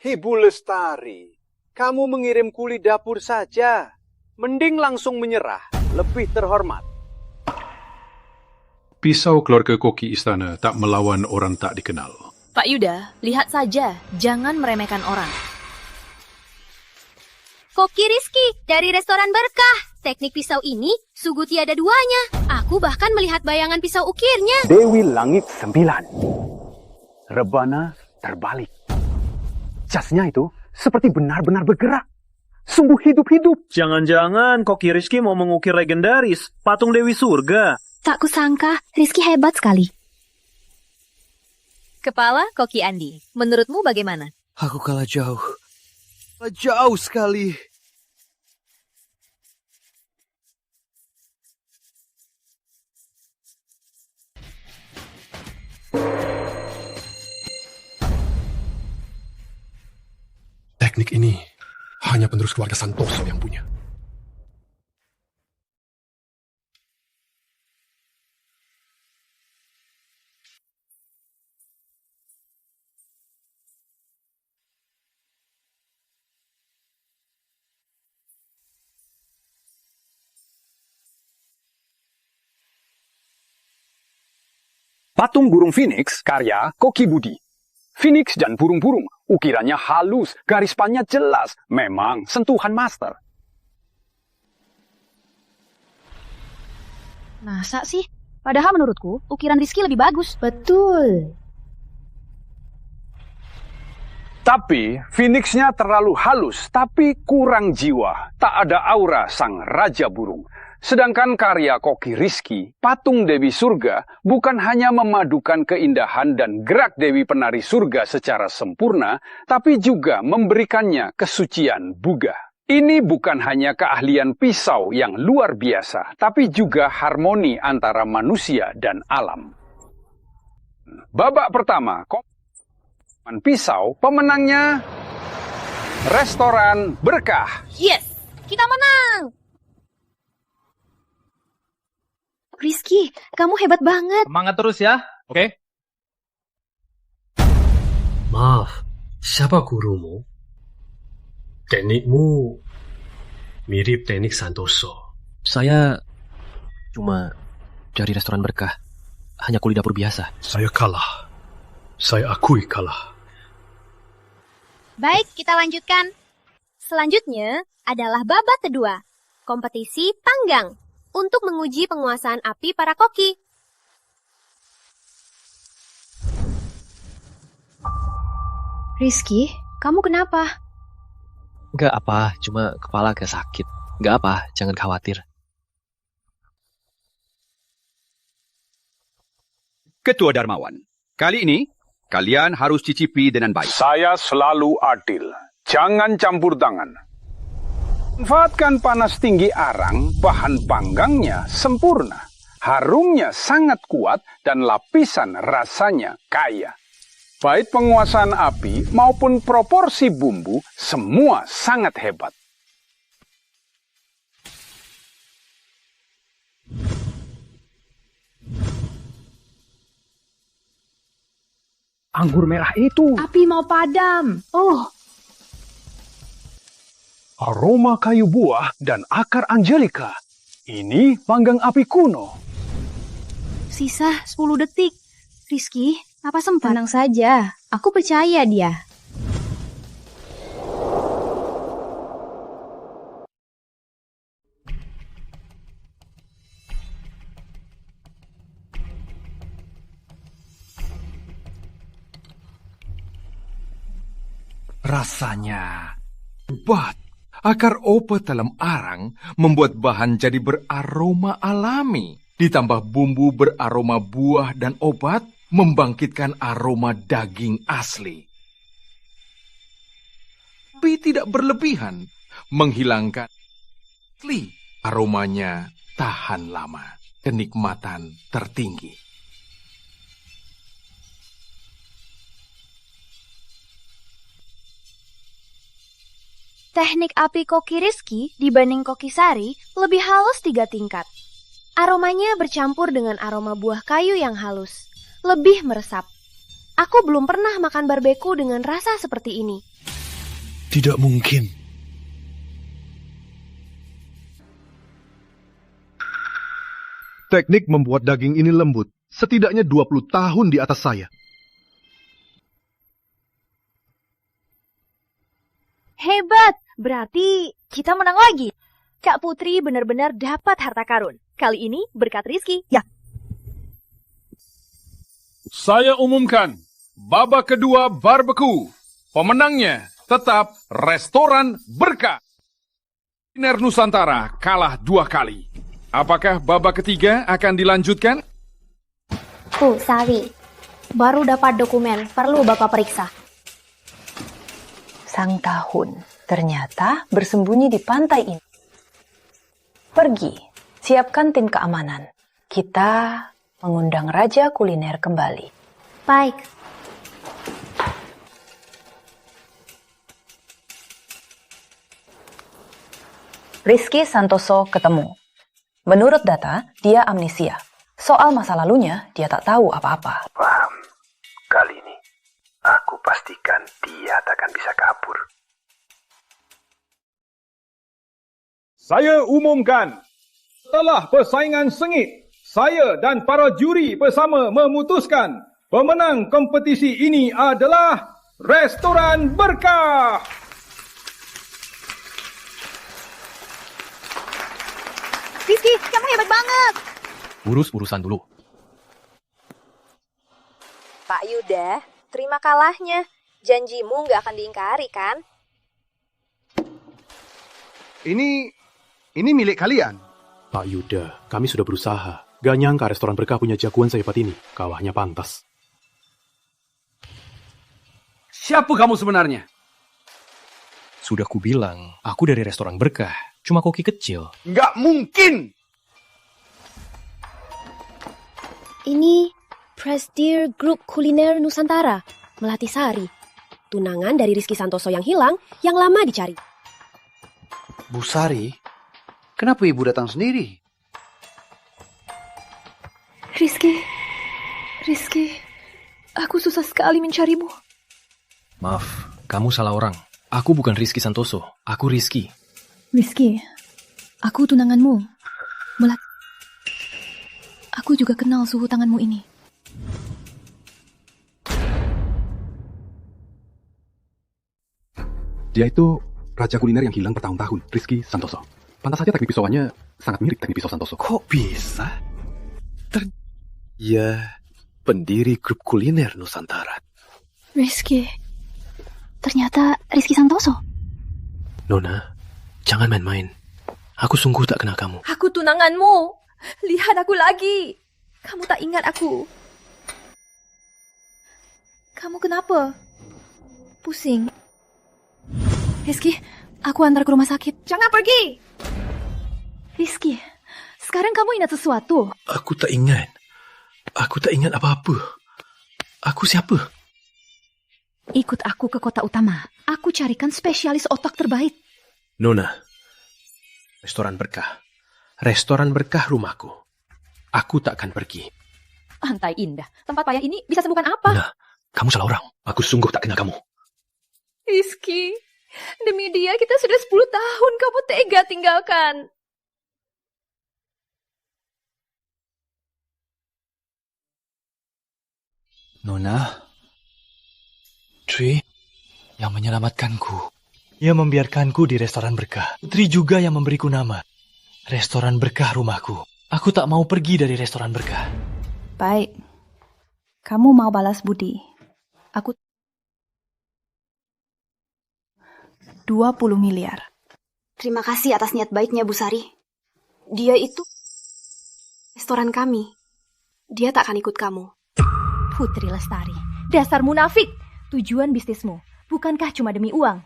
Ibu Lestari, kamu mengirim kuli dapur saja. Mending langsung menyerah, lebih terhormat. Pisau keluarga koki istana tak melawan orang tak dikenal. Pak Yuda, lihat saja, jangan meremehkan orang. Koki Rizky dari restoran Berkah. Teknik pisau ini sungguh tiada duanya. Aku bahkan melihat bayangan pisau ukirnya. Dewi Langit 9. Rebana terbalik. Jasnya itu seperti benar-benar bergerak. Sungguh hidup-hidup. Jangan-jangan Koki Rizky mau mengukir legendaris, patung Dewi Surga. Tak kusangka, Rizky hebat sekali. Kepala Koki Andi, menurutmu bagaimana? Aku kalah jauh. Jauh sekali. Teknik ini hanya penerus keluarga Santoso yang punya. Patung burung Phoenix karya Koki Budi. Phoenix dan burung-burung, ukirannya halus, garis panjangnya jelas, memang sentuhan master. Masa sih? Padahal menurutku, ukiran Rizky lebih bagus. Betul. Tapi Phoenix-nya terlalu halus, tapi kurang jiwa. Tak ada aura sang raja burung. Sedangkan karya Koki Rizky, patung Dewi Surga, bukan hanya memadukan keindahan dan gerak Dewi Penari Surga secara sempurna, tapi juga memberikannya kesucian Buga. Ini bukan hanya keahlian pisau yang luar biasa, tapi juga harmoni antara manusia dan alam. Babak pertama, pisau, pemenangnya Restoran Berkah. Yes, kita menang! Rizky, kamu hebat banget. Semangat terus ya, oke? Maaf, siapa gurumu? Teknikmu mirip teknik Santoso. Saya cuma dari Restoran Berkah. Hanya kuli dapur biasa. Saya kalah. Saya akui kalah. Baik, kita lanjutkan. Selanjutnya adalah babak kedua. Kompetisi panggang. Untuk menguji penguasaan api para koki. Rizky, kamu kenapa? Gak apa, cuma kepala agak sakit. Gak apa, jangan khawatir. Ketua Darmawan, kali ini kalian harus cicipi dengan baik. Saya selalu adil. Jangan campur tangan. Manfaatkan panas tinggi arang, bahan panggangnya sempurna. Harumnya sangat kuat dan lapisan rasanya kaya. Baik penguasaan api maupun proporsi bumbu, semua sangat hebat. Anggur merah itu. Api mau padam. Oh. Aroma kayu buah dan akar angelika. Ini panggang api kuno. Sisa 10 detik. Rizky, apa sempat? Tenang saja. Aku percaya dia. Rasanya hebat. Akar obat dalam arang membuat bahan jadi beraroma alami. Ditambah bumbu beraroma buah dan obat, membangkitkan aroma daging asli. Tapi tidak berlebihan, menghilangkan asli. Aromanya tahan lama, kenikmatan tertinggi. Teknik api Koki Rizky dibanding Koki Sari lebih halus 3 tingkat. Aromanya bercampur dengan aroma buah kayu yang halus. Lebih meresap. Aku belum pernah makan barbeku dengan rasa seperti ini. Tidak mungkin. Teknik membuat daging ini lembut. Setidaknya 20 tahun di atas saya. Hebat! Berarti kita menang lagi. Kak Putri benar-benar dapat harta karun. Kali ini berkat Rizky. Ya. Saya umumkan babak kedua barbeku. Pemenangnya tetap Restoran Berkah. Kuliner Nusantara kalah 2 kali. Apakah babak ketiga akan dilanjutkan? Sari. Baru dapat dokumen. Perlu Bapak periksa. Sang tahun. ternyata bersembunyi di pantai ini. Pergi, siapkan tim keamanan. Kita mengundang Raja Kuliner kembali. Baik. Rizky Santoso ketemu. Menurut data, dia amnesia. Soal masa lalunya, dia tak tahu apa-apa. Paham. Kali ini, aku pastikan dia takkan bisa kabur. Saya umumkan, setelah persaingan sengit, saya dan para juri bersama memutuskan pemenang kompetisi ini adalah Restoran Berkah. Rizky, kamu hebat banget. Urus urusan dulu. Pak Yuda, terima kalahnya. Janjimu nggak akan diingkari, kan? Ini milik kalian. Pak Yuda, kami sudah berusaha. Gak nyangka Restoran Berkah punya jagoan sehebat ini. Kalahnya pantas. Siapa kamu sebenarnya? Sudah kubilang, aku dari Restoran Berkah. Cuma koki kecil. Nggak mungkin! Ini Prestige Grup Kuliner Nusantara, Melati Sari. Tunangan dari Rizky Santoso yang hilang, yang lama dicari. Bu Sari, kenapa ibu datang sendiri? Rizky, aku susah sekali mencarimu. Maaf, kamu salah orang. Aku bukan Rizky Santoso, aku Rizky. Rizky, aku tunanganmu. Melati. Aku juga kenal suhu tanganmu ini. Dia itu raja kuliner yang hilang bertahun-tahun, Rizky Santoso. Pantas saja teknik pisauannya sangat mirip teknik pisau Santoso. Kok bisa? Ya, pendiri grup kuliner Nusantara. Rizky, ternyata Rizky Santoso. Nona, jangan main-main. Aku sungguh tak kenal kamu. Aku tunanganmu. Lihat aku lagi. Kamu tak ingat aku. Kamu kenapa? Pusing. Rizky, aku antar ke rumah sakit. Jangan pergi. Rizky, sekarang kamu ingat sesuatu? Aku tak ingat. Aku tak ingat apa-apa. Aku siapa? Ikut aku ke kota utama. Aku carikan spesialis otak terbaik. Nona, Restoran Berkah. Restoran Berkah rumahku. Aku tak akan pergi. Pantai Indah. Tempat payah ini bisa sembuhkan apa? Nah, kamu salah orang. Aku sungguh tak kenal kamu. Rizky, demi dia kita sudah 10 tahun kamu tega tinggalkan. Nona, Tri yang menyelamatkanku. Ia membiarkanku di Restoran Berkah. Tri juga yang memberiku nama. Restoran Berkah rumahku. Aku tak mau pergi dari Restoran Berkah. Baik. Kamu mau balas budi. Aku 20 miliar. Terima kasih atas niat baiknya, Bu Sari. Dia itu restoran kami. Dia tak akan ikut kamu. Putri Lestari, dasar munafik. Tujuan bisnismu bukankah cuma demi uang?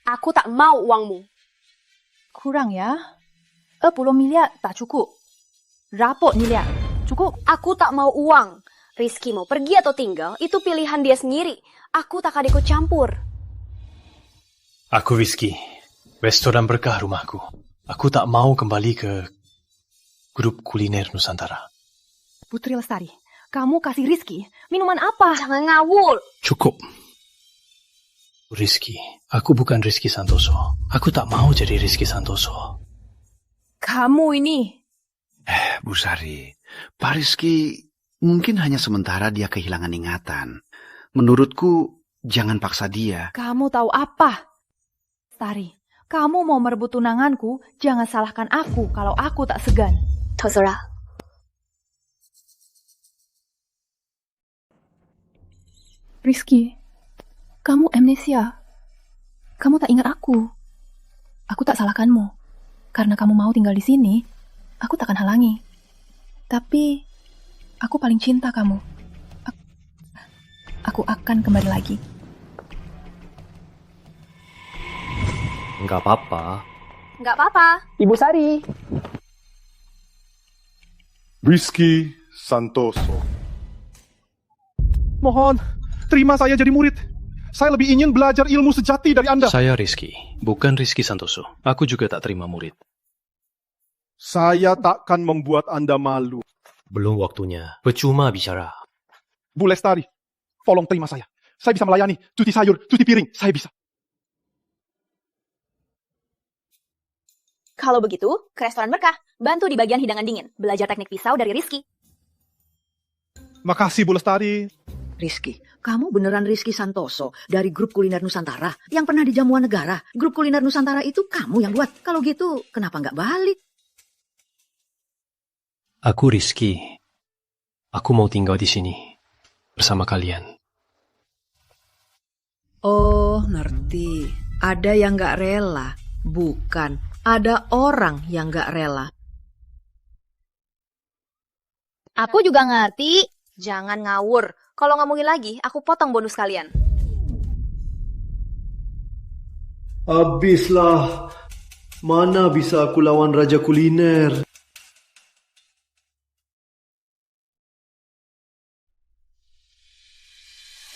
Aku tak mau uangmu. Kurang ya? 10 miliar tak cukup. Berapa miliar? Cukup? Aku tak mau uang. Rizky mau pergi atau tinggal, itu pilihan dia sendiri. Aku tak akan ikut campur. Aku Rizky. Restoran Berkah rumahku. Aku tak mau kembali ke grup kuliner Nusantara. Putri Lestari, kamu kasih Rizky minuman apa? Jangan ngawur. Cukup. Rizky, aku bukan Rizky Santoso. Aku tak mau jadi Rizky Santoso. Kamu ini. Bu Sari, Pak Rizky mungkin hanya sementara dia kehilangan ingatan. Menurutku, jangan paksa dia. Kamu tahu apa? Lestari, kamu mau merebut tunanganku, jangan salahkan aku kalau aku tak segan. Terserah. Rizky, kamu amnesia. Kamu tak ingat aku. Aku tak salahkanmu. Karena kamu mau tinggal di sini, aku tak akan halangi. Tapi, aku paling cinta kamu. Aku akan kembali lagi. Nggak apa-apa. Nggak apa-apa. Ibu Sari. Rizky Santoso. Mohon, terima saya jadi murid. Saya lebih ingin belajar ilmu sejati dari Anda. Saya Rizky, bukan Rizky Santoso. Aku juga tak terima murid. Saya takkan membuat Anda malu. Belum waktunya. Percuma bicara. Bu Lestari, tolong terima saya. Saya bisa melayani, cuci sayur, cuci piring, saya bisa. Kalau begitu, ke restoran Berkah. Bantu di bagian hidangan dingin. Belajar teknik pisau dari Rizky. Makasih Bu Lestari. Rizky, kamu beneran Rizky Santoso dari grup kuliner Nusantara yang pernah di Jamuan Negara. Grup kuliner Nusantara itu kamu yang buat. Kalau gitu, kenapa nggak balik? Aku Rizky. Aku mau tinggal di sini bersama kalian. Oh, ngerti. Ada yang nggak rela. Bukan, ada orang yang nggak rela. Aku juga ngerti. Jangan ngawur. Kalau ngomongin lagi, aku potong bonus kalian. Habislah. Mana bisa aku lawan Raja Kuliner?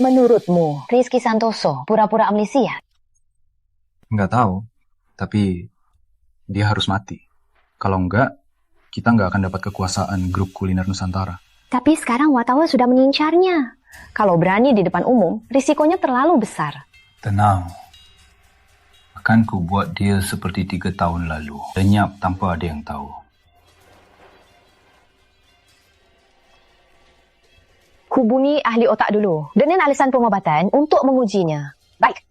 Menurutmu, Rizky Santoso pura-pura amnesia? Nggak tahu, tapi dia harus mati. Kalau enggak, kita nggak akan dapat kekuasaan grup kuliner Nusantara. Tapi sekarang wartawan sudah mengincarnya. Kalau berani di depan umum, risikonya terlalu besar. Tenang. Akan ku buat deal seperti 3 tahun lalu. Lenyap tanpa ada yang tahu. Hubungi ahli otak dulu dengan alasan pengobatan untuk mengujinya. Baik.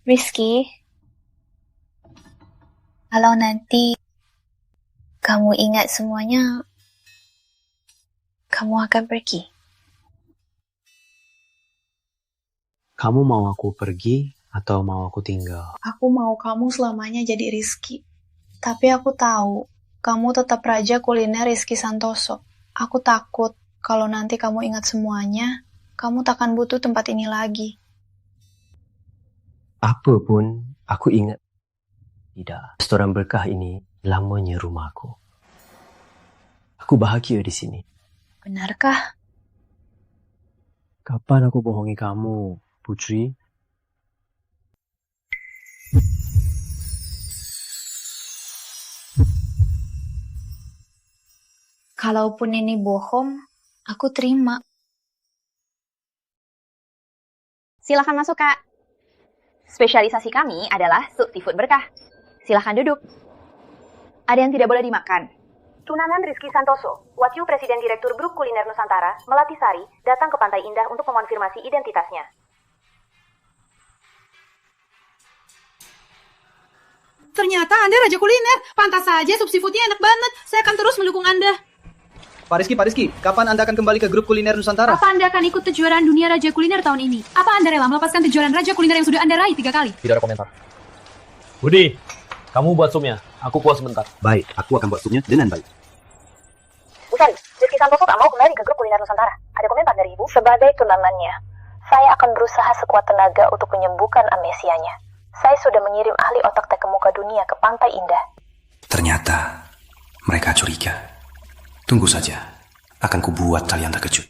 Rizky, kalau nanti kamu ingat semuanya, kamu akan pergi. Kamu mau aku pergi atau mau aku tinggal? Aku mau kamu selamanya jadi Rizky. Tapi aku tahu, kamu tetap raja kuliner Rizky Santoso. Aku takut kalau nanti kamu ingat semuanya, kamu takkan butuh tempat ini lagi. Apapun, aku ingat. Tidak, restoran Berkah ini lamanya rumahku. Aku bahagia di sini. Benarkah? Kapan aku bohongi kamu, Putri? Kalaupun ini bohong, aku terima. Silakan masuk, Kak. Spesialisasi kami adalah sup seafood Berkah. Silakan duduk. Ada yang tidak boleh dimakan. Tunangan Rizky Santoso, Wakil Presiden Direktur Grup Kuliner Nusantara, Melati Sari, datang ke Pantai Indah untuk mengonfirmasi identitasnya. Ternyata Anda Raja Kuliner. Pantas saja sup seafoodnya enak banget. Saya akan terus mendukung Anda. Pak Rizky, kapan Anda akan kembali ke Grup Kuliner Nusantara? Apa Anda akan ikut kejuaraan dunia Raja Kuliner tahun ini? Apa Anda rela melepaskan kejuaraan Raja Kuliner yang sudah Anda raih 3 kali? Tidak ada komentar. Budi, kamu buat supnya. Aku puas sebentar. Baik, aku akan buat supnya dengan baik. Bu Sari, Rizky Santoso tak mau kembali ke Grup Kuliner Nusantara. Ada komentar dari Ibu? Sebagai tunangannya, saya akan berusaha sekuat tenaga untuk menyembuhkan amnesianya. Saya sudah mengirim ahli otak terkemuka dunia ke Pantai Indah. Ternyata mereka curiga. Tunggu saja, akan kubuat kalian terkejut.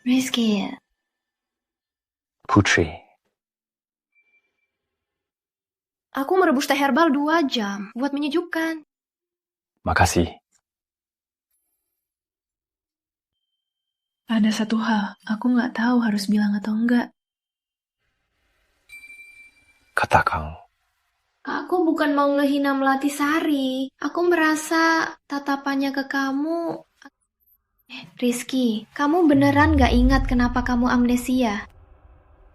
Rizky. Putri. Aku merebus teh herbal 2 jam buat menyejukkan. Makasih. Ada satu hal, aku nggak tahu harus bilang atau enggak. Katakan. Aku bukan mau ngehina Melati Sari. Aku merasa tatapannya ke kamu... Rizky, kamu beneran nggak ingat kenapa kamu amnesia?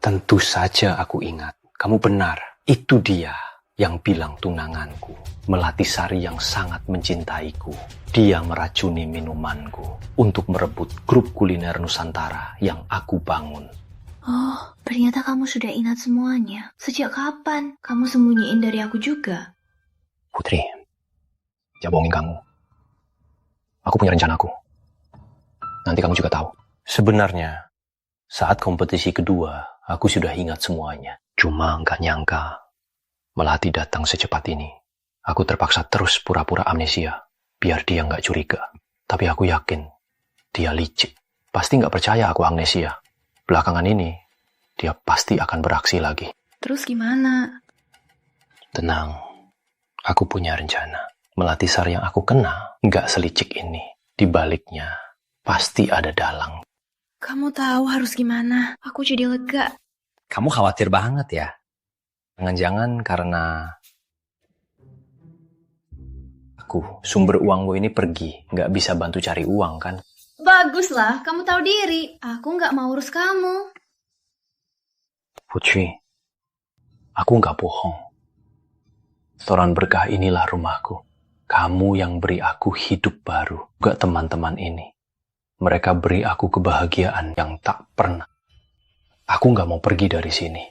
Tentu saja aku ingat. Kamu benar. Itu dia yang bilang tunanganku, Melati Sari yang sangat mencintaiku. Dia meracuni minumanku untuk merebut grup kuliner Nusantara yang aku bangun. Oh, ternyata kamu sudah ingat semuanya. Sejak kapan kamu sembunyiin dari aku juga? Putri, jangan bohongin kamu. Aku punya rencanaku. Nanti kamu juga tahu. Sebenarnya, saat kompetisi kedua, aku sudah ingat semuanya. Cuma nggak nyangka, Melati datang secepat ini. Aku terpaksa terus pura-pura amnesia, biar dia nggak curiga. Tapi aku yakin, dia licik. Pasti nggak percaya aku amnesia. Belakangan ini, dia pasti akan beraksi lagi. Terus gimana? Tenang, aku punya rencana. Melati Sari yang aku kenal, nggak selicik ini. Di baliknya, pasti ada dalang. Kamu tahu harus gimana? Aku jadi lega. Kamu khawatir banget ya? Jangan-jangan karena aku, sumber uangmu ini pergi, nggak bisa bantu cari uang kan? Baguslah, kamu tahu diri. Aku nggak mau urus kamu. Putri, aku nggak bohong. Restoran Berkah inilah rumahku. Kamu yang beri aku hidup baru, juga teman-teman ini. Mereka beri aku kebahagiaan yang tak pernah. Aku nggak mau pergi dari sini.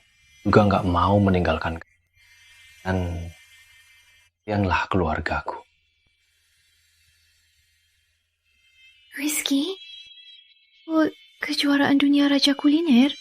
Juga nggak mau meninggalkan. Dan kalianlah keluargaku. Rizky? Oh, kejuaraan dunia Raja Kuliner?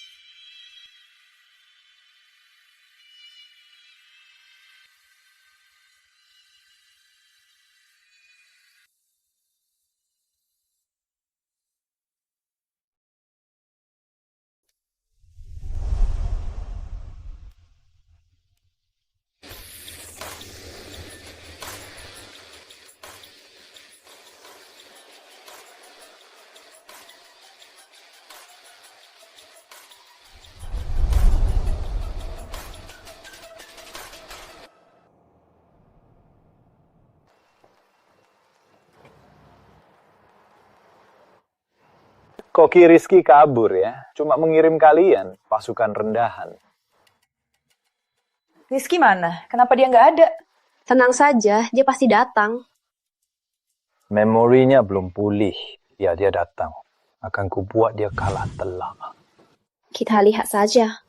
Koki Rizky kabur ya, cuma mengirim kalian pasukan rendahan. Rizky mana? Kenapa dia nggak ada? Tenang saja, dia pasti datang. Memorinya belum pulih, ya dia datang. Akan kubuat dia kalah telak. Kita lihat saja.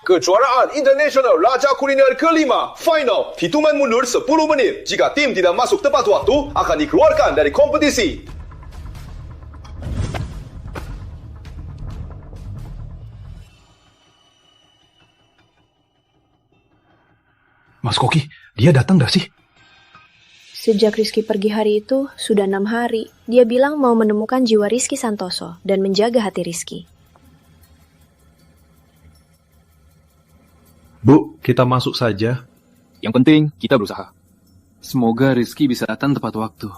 Kejuaraan Internasional Raja Kuliner ke-5 Final. Hitungan mundur 10 menit. Jika tim tidak masuk tepat waktu, akan dikeluarkan dari kompetisi. Mas Koki, dia datang gak sih? Sejak Rizky pergi hari itu, sudah 6 hari. Dia bilang mau menemukan jiwa Rizky Santoso dan menjaga hati Rizky. Bu, kita masuk saja. Yang penting, kita berusaha. Semoga Rizky bisa datang tepat waktu.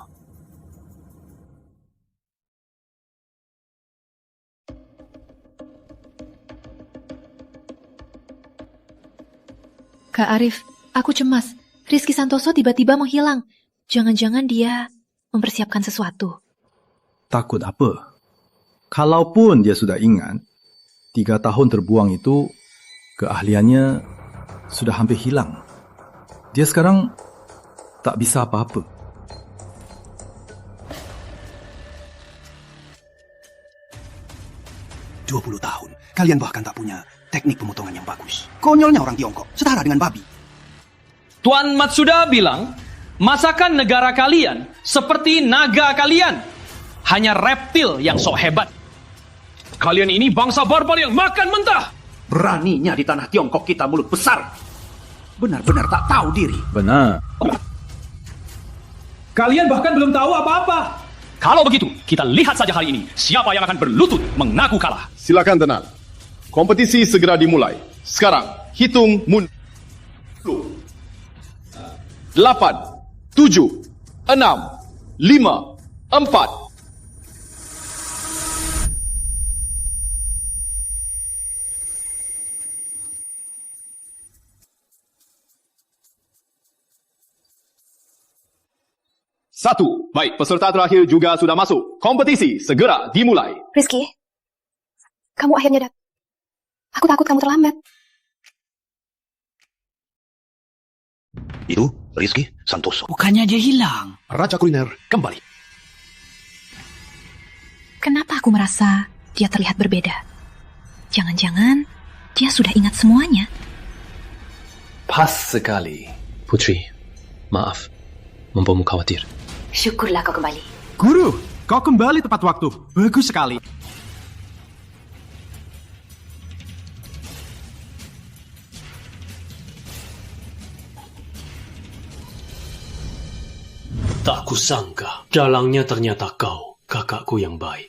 Kak Arif, aku cemas. Rizky Santoso tiba-tiba menghilang. Jangan-jangan dia mempersiapkan sesuatu. Takut apa? Kalaupun dia sudah ingat, 3 tahun terbuang itu, keahliannya sudah hampir hilang. Dia sekarang tak bisa apa-apa. "20 tahun, kalian bahkan tak punya teknik pemotongan yang bagus. Konyolnya orang Tiongkok, setara dengan babi." Tuan Matsuda bilang, masakan negara kalian seperti naga kalian. Hanya reptil yang sok hebat. Kalian ini bangsa barbar yang makan mentah. Beraninya di tanah Tiongkok kita mulut besar. Benar-benar tak tahu diri. Benar. Kalian bahkan belum tahu apa-apa. Kalau begitu, kita lihat saja hari ini siapa yang akan berlutut mengaku kalah. Silakan tenang. Kompetisi segera dimulai. Sekarang, hitung mundur. 8, 7, 6, 5, 4. 1. Baik, peserta terakhir juga sudah masuk. Kompetisi segera dimulai. Rizky, kamu akhirnya datang. Aku takut kamu terlambat. Itu Rizky Santoso. Bukannya dia hilang. Raja Kuliner kembali. Kenapa aku merasa dia terlihat berbeda? Jangan-jangan dia sudah ingat semuanya. Pas sekali. Putri, maaf. Membuatmu khawatir. Syukurlah kau kembali. Guru, kau kembali tepat waktu. Bagus sekali. Tak kusangka, dalangnya ternyata kau, kakakku yang baik.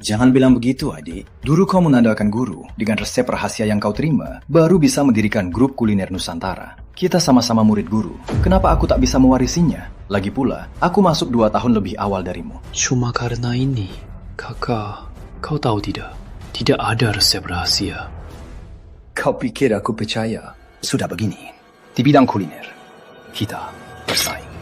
Jangan bilang begitu, adik. Dulu kau menandalkan guru. Dengan resep rahasia yang kau terima, baru bisa mendirikan grup kuliner Nusantara. Kita sama-sama murid guru. Kenapa aku tak bisa mewarisinya? Lagi pula, aku masuk 2 tahun lebih awal darimu. Cuma karena ini, kakak, kau tahu tidak? Tidak ada resep rahasia. Kau pikir aku percaya? Sudah begini, di bidang kuliner, kita bersaing.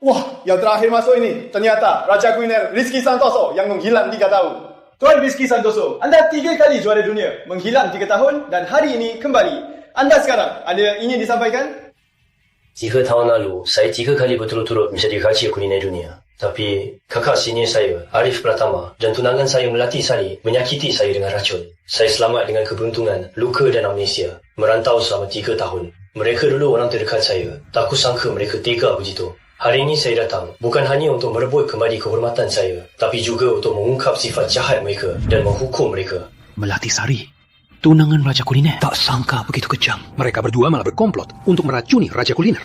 Wah, yang terakhir masuk ini ternyata Raja Kuliner Rizky Santoso yang menghilang 3 tahun. Tuan Rizky Santoso, Anda 3 kali juara dunia, menghilang 3 tahun dan hari ini kembali. Anda sekarang ada ingin disampaikan? 3 tahun lalu, saya 3 kali berturut-turut menjadi Raja Kuliner dunia. Tapi kakak senior saya, Arif Pratama, dan tunangan saya Melati Sari menyakiti saya dengan racun. Saya selamat dengan keberuntungan, luka dan amnesia. Merantau selama 3 tahun. Mereka dulu orang terdekat saya. Tak kusangka mereka tega begitu. Hari ini saya datang bukan hanya untuk merebut kembali kehormatan saya, tapi juga untuk mengungkap sifat jahat mereka dan menghukum mereka. Melati Sari, tunangan Raja Kuliner. Tak sangka begitu kejam. Mereka berdua malah berkomplot untuk meracuni Raja Kuliner.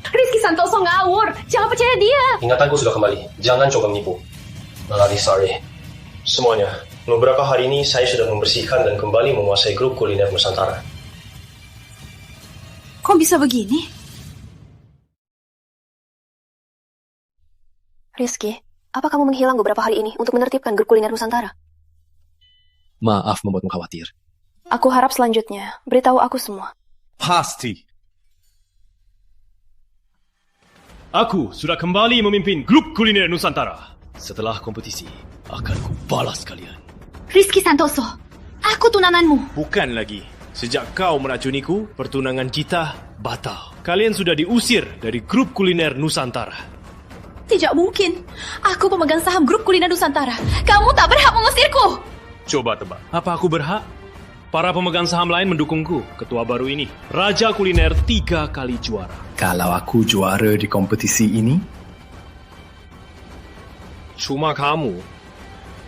Rizky Santoso ngawur. Jangan percaya dia. Ingatanku sudah kembali. Jangan coba menipu. Melati Sari, semuanya. Beberapa hari ini saya sudah membersihkan dan kembali menguasai grup kuliner Nusantara. Kok bisa begini? Rizky, apa kamu menghilang beberapa hari ini untuk menertibkan grup kuliner Nusantara? Maaf membuatmu khawatir. Aku harap selanjutnya beritahu aku semua. Pasti. Aku sudah kembali memimpin grup kuliner Nusantara. Setelah kompetisi, akan kubalas kalian. Rizky Santoso, aku tunanganmu. Bukan lagi. Sejak kau meracuniku, pertunangan kita batal. Kalian sudah diusir dari grup kuliner Nusantara. Tidak mungkin. Aku pemegang saham grup kuliner Nusantara. Kamu tak berhak mengusirku. Coba tebak, apa aku berhak? Para pemegang saham lain mendukungku. Ketua baru ini, Raja Kuliner 3 kali juara. Kalau aku juara di kompetisi ini, cuma kamu.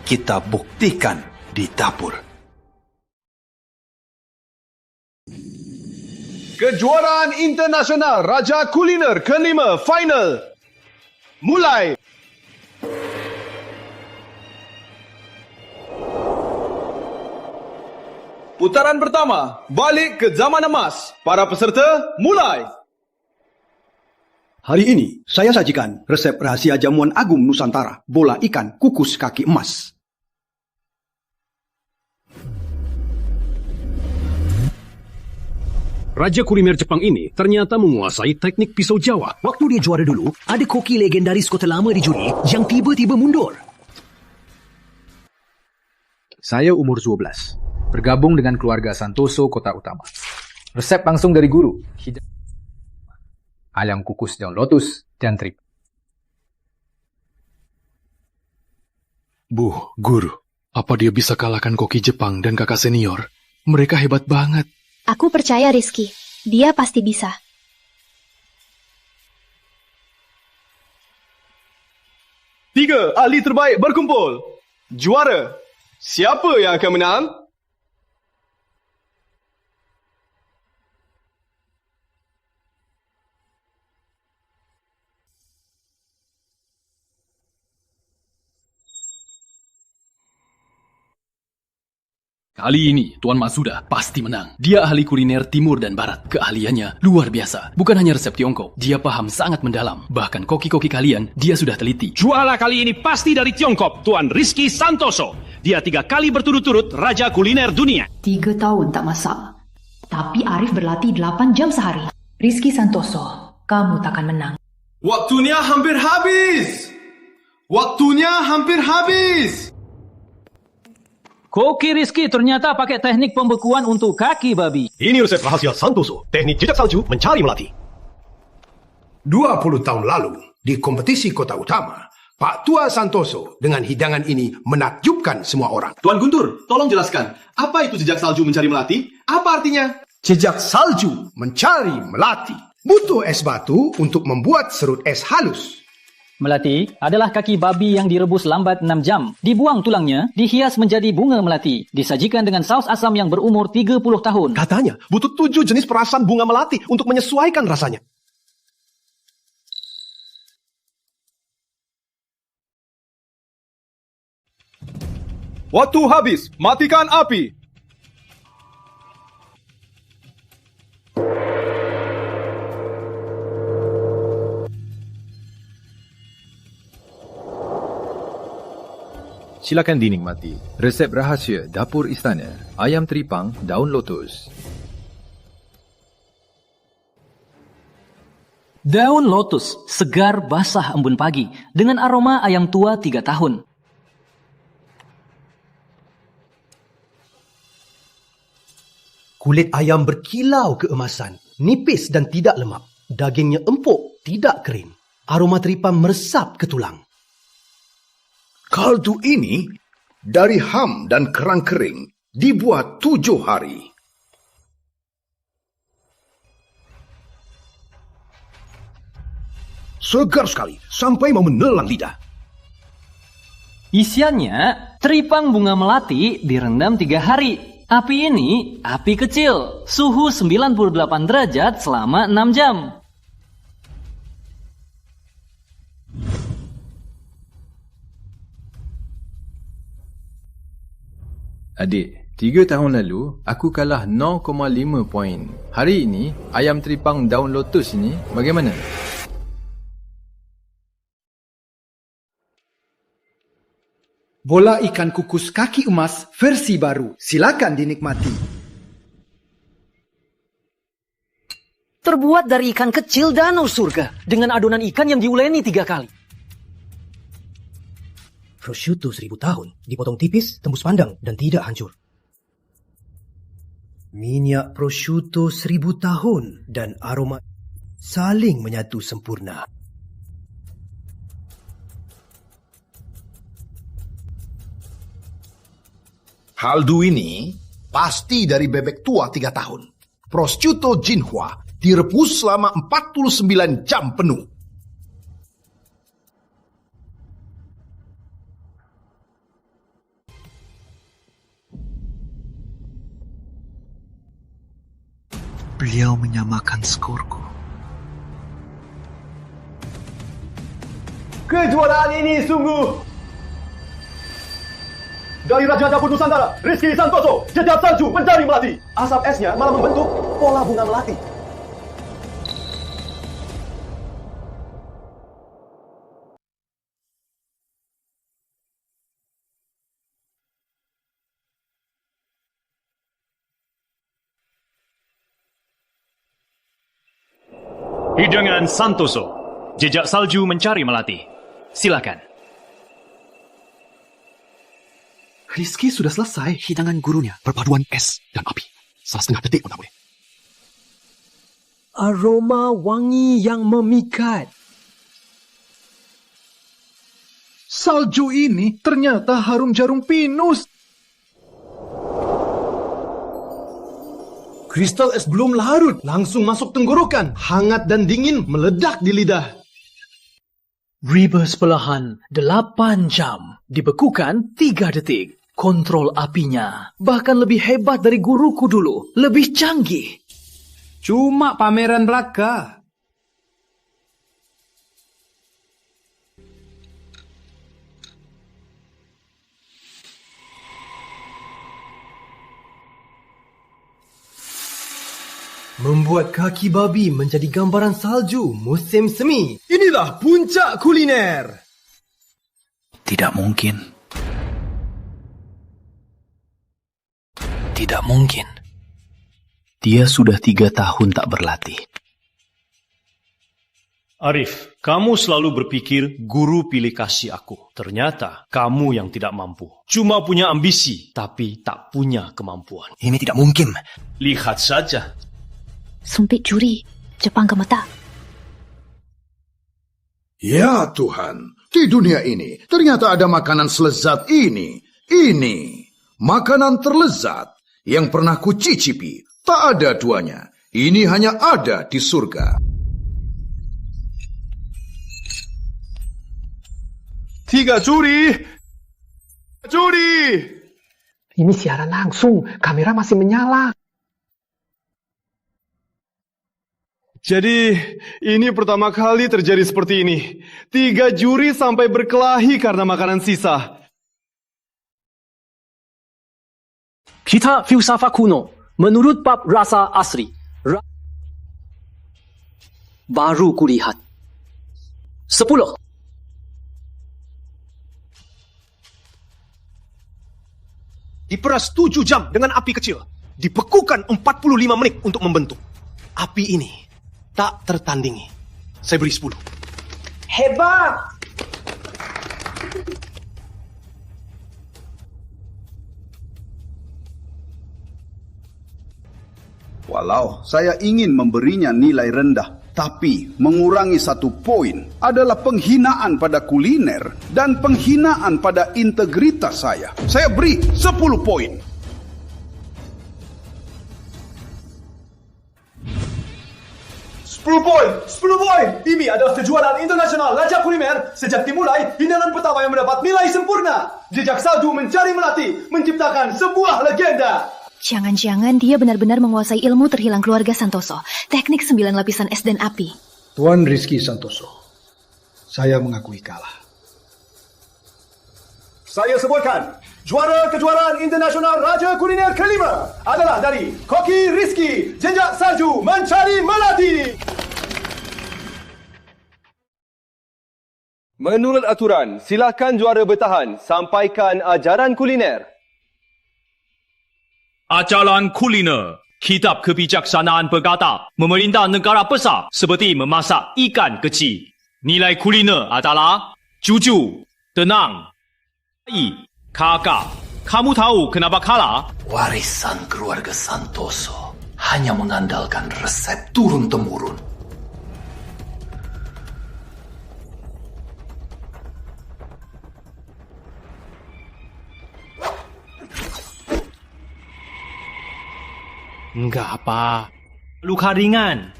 Kita buktikan di dapur. Kejuaraan Internasional Raja Kuliner ke-5 Final. Mulai! Putaran pertama, balik ke zaman emas. Para peserta, mulai! Hari ini, saya sajikan resep rahasia jamuan agung Nusantara, bola ikan kukus kaki emas. Raja kuliner Jepang ini ternyata menguasai teknik pisau Jawa. Waktu dia juara dulu, ada koki legendaris kota lama di juri yang tiba-tiba mundur. Saya umur 12. Bergabung dengan keluarga Santoso Kota Utama. Resep langsung dari guru. Ayam kukus daun lotus dan trip. Guru, apa dia bisa kalahkan koki Jepang dan kakak senior? Mereka hebat banget. Aku percaya Rizky. Dia pasti bisa. Tiga ahli terbaik berkumpul. Juara. Siapa yang akan menang? Kali ini, Tuan Matsuda pasti menang. Dia ahli kuliner timur dan barat. Keahliannya luar biasa. Bukan hanya resep Tiongkok, dia paham sangat mendalam. Bahkan koki-koki kalian, dia sudah teliti. Juara kali ini pasti dari Tiongkok, Tuan Rizky Santoso. Dia 3 kali berturut-turut Raja Kuliner Dunia. 3 tahun tak masalah. Tapi Arif berlatih 8 jam sehari. Rizky Santoso, kamu takkan menang. Waktunya hampir habis. Waktunya hampir habis. Koki Rizky ternyata pakai teknik pembekuan untuk kaki babi. Ini resep rahasia Santoso, teknik jejak salju mencari melati. 20 tahun lalu, di kompetisi kota utama, Pak Tua Santoso dengan hidangan ini menakjubkan semua orang. Tuan Guntur, tolong jelaskan, apa itu jejak salju mencari melati? Apa artinya? Jejak salju mencari melati. Butuh es batu untuk membuat serut es halus. Melati adalah kaki babi yang direbus lambat 6 jam. Dibuang tulangnya, dihias menjadi bunga melati. Disajikan dengan saus asam yang berumur 30 tahun. Katanya, butuh 7 jenis perasan bunga melati untuk menyesuaikan rasanya. Waktu habis, matikan api. Silakan dinikmati. Resep rahasia dapur istana. Ayam teripang daun lotus. Daun lotus, segar basah embun pagi, dengan aroma ayam tua 3 tahun. Kulit ayam berkilau keemasan, nipis dan tidak lemak. Dagingnya empuk, tidak kering. Aroma teripang meresap ke tulang. Kaldu ini dari ham dan kerang kering dibuat 7 hari. Segar sekali sampai mau menelan lidah. Isiannya, teripang bunga melati direndam 3 hari. Api ini, api kecil, suhu 98 derajat selama 6 jam. Adik, 3 tahun lalu, aku kalah 0,5 poin. Hari ini, ayam teripang daun lotus ini bagaimana? Bola ikan kukus kaki emas versi baru. Silakan dinikmati. Terbuat dari ikan kecil danau surga dengan adonan ikan yang diuleni 3 kali. Prosciutto 1000 tahun, dipotong tipis, tembus pandang, dan tidak hancur. Minyak prosciutto 1000 tahun dan aroma saling menyatu sempurna. Kaldu ini pasti dari bebek tua 3 tahun. Prosciutto Jinhua direbus selama 49 jam penuh. Beliau menyamakan skorku. Kejuaraan ini sungguh dari Raja Dapur Nusantara, Rizky Santoso, jejak salju mencari melati. Asap esnya malah membentuk pola bunga melati. Hidangan Santoso, jejak salju mencari melati. Silakan. Rizky sudah selesai hidangan gurunya. Perpaduan es dan api. 1/2 detik pun tak boleh. Aroma wangi yang memikat. Salju ini ternyata harum jarum pinus. Kristal es belum larut, langsung masuk tenggorokan. Hangat dan dingin meledak di lidah. Rebus perlahan 8 jam. Dibekukan 3 detik. Kontrol apinya bahkan lebih hebat dari guruku dulu. Lebih canggih. Cuma pameran belaka. Membuat kaki babi menjadi gambaran salju musim semi. Inilah puncak kuliner. Tidak mungkin. Tidak mungkin. Dia sudah 3 tahun tak berlatih. Arif, kamu selalu berpikir guru pilih kasih aku. Ternyata kamu yang tidak mampu. Cuma punya ambisi, tapi tak punya kemampuan. Ini tidak mungkin. Lihat saja. Sumpit juri, Jepang gemeta. Ya Tuhan, di dunia ini ternyata ada makanan selezat ini. Ini, makanan terlezat yang pernah kucicipi. Tak ada duanya. Ini hanya ada di surga. 3 juri! Juri! Ini siaran langsung, kamera masih menyala. Jadi, ini pertama kali terjadi seperti ini. 3 juri sampai berkelahi karena makanan sisa. Kita filsafat kuno, menurut bab rasa asli. Baru kulihat. 10. Diperas 7 jam dengan api kecil. Dibekukan 45 menit untuk membentuk. Api ini tak tertandingi. Saya beri 10. Hebat! Walau saya ingin memberinya nilai rendah, tapi mengurangi 1 poin adalah penghinaan pada kuliner dan penghinaan pada integritas saya. Saya beri 10 poin. Sepuluh poin! Ini adalah kejuaraan internasional Raja Kuliner. Sejak dimulai, hidangan pertama yang mendapat nilai sempurna. Jejak salju mencari melati, menciptakan sebuah legenda. Jangan-jangan dia benar-benar menguasai ilmu terhilang keluarga Santoso. Teknik 9 lapisan es dan api. Tuan Rizky Santoso, saya mengakui kalah. Saya sebutkan, juara kejuaraan internasional Raja Kuliner kelima adalah dari Koki Rizky, Jejak Salju Mencari Melati. Menurut aturan, silakan juara bertahan sampaikan ajaran kuliner. Ajaran kuliner. Kitab kebijaksanaan berkata, memerintah negara besar seperti memasak ikan kecil. Nilai kuliner adalah jujur, tenang, kakak. Kamu tahu kenapa kalah? Warisan keluarga Santoso hanya mengandalkan resep turun-temurun. Enggak apa. Luka ringan.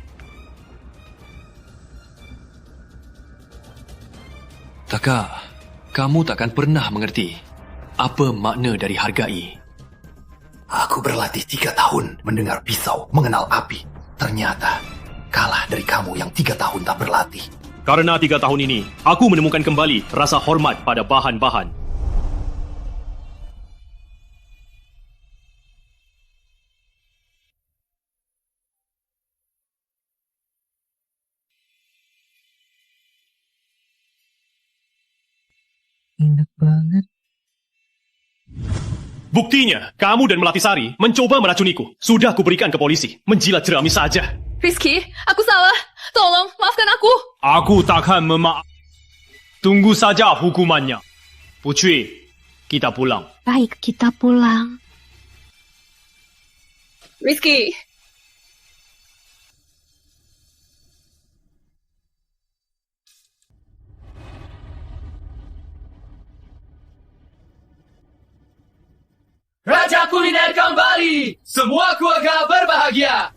Taka, kamu takkan pernah mengerti apa makna dari hargai. Aku berlatih 3 tahun mendengar pisau mengenal api. Ternyata kalah dari kamu yang 3 tahun tak berlatih. Karena 3 tahun ini, aku menemukan kembali rasa hormat pada bahan-bahan. Enak banget. Buktinya, kamu dan Melatisari mencoba meracuniku. Sudah kuberikan ke polisi. Menjilat jerami saja. Rizky, aku salah. Tolong, maafkan aku. Aku takkan Tunggu saja hukumannya. Putri, kita pulang. Baik, kita pulang. Rizky. Raja Kuliner kembali! Semua keluarga berbahagia!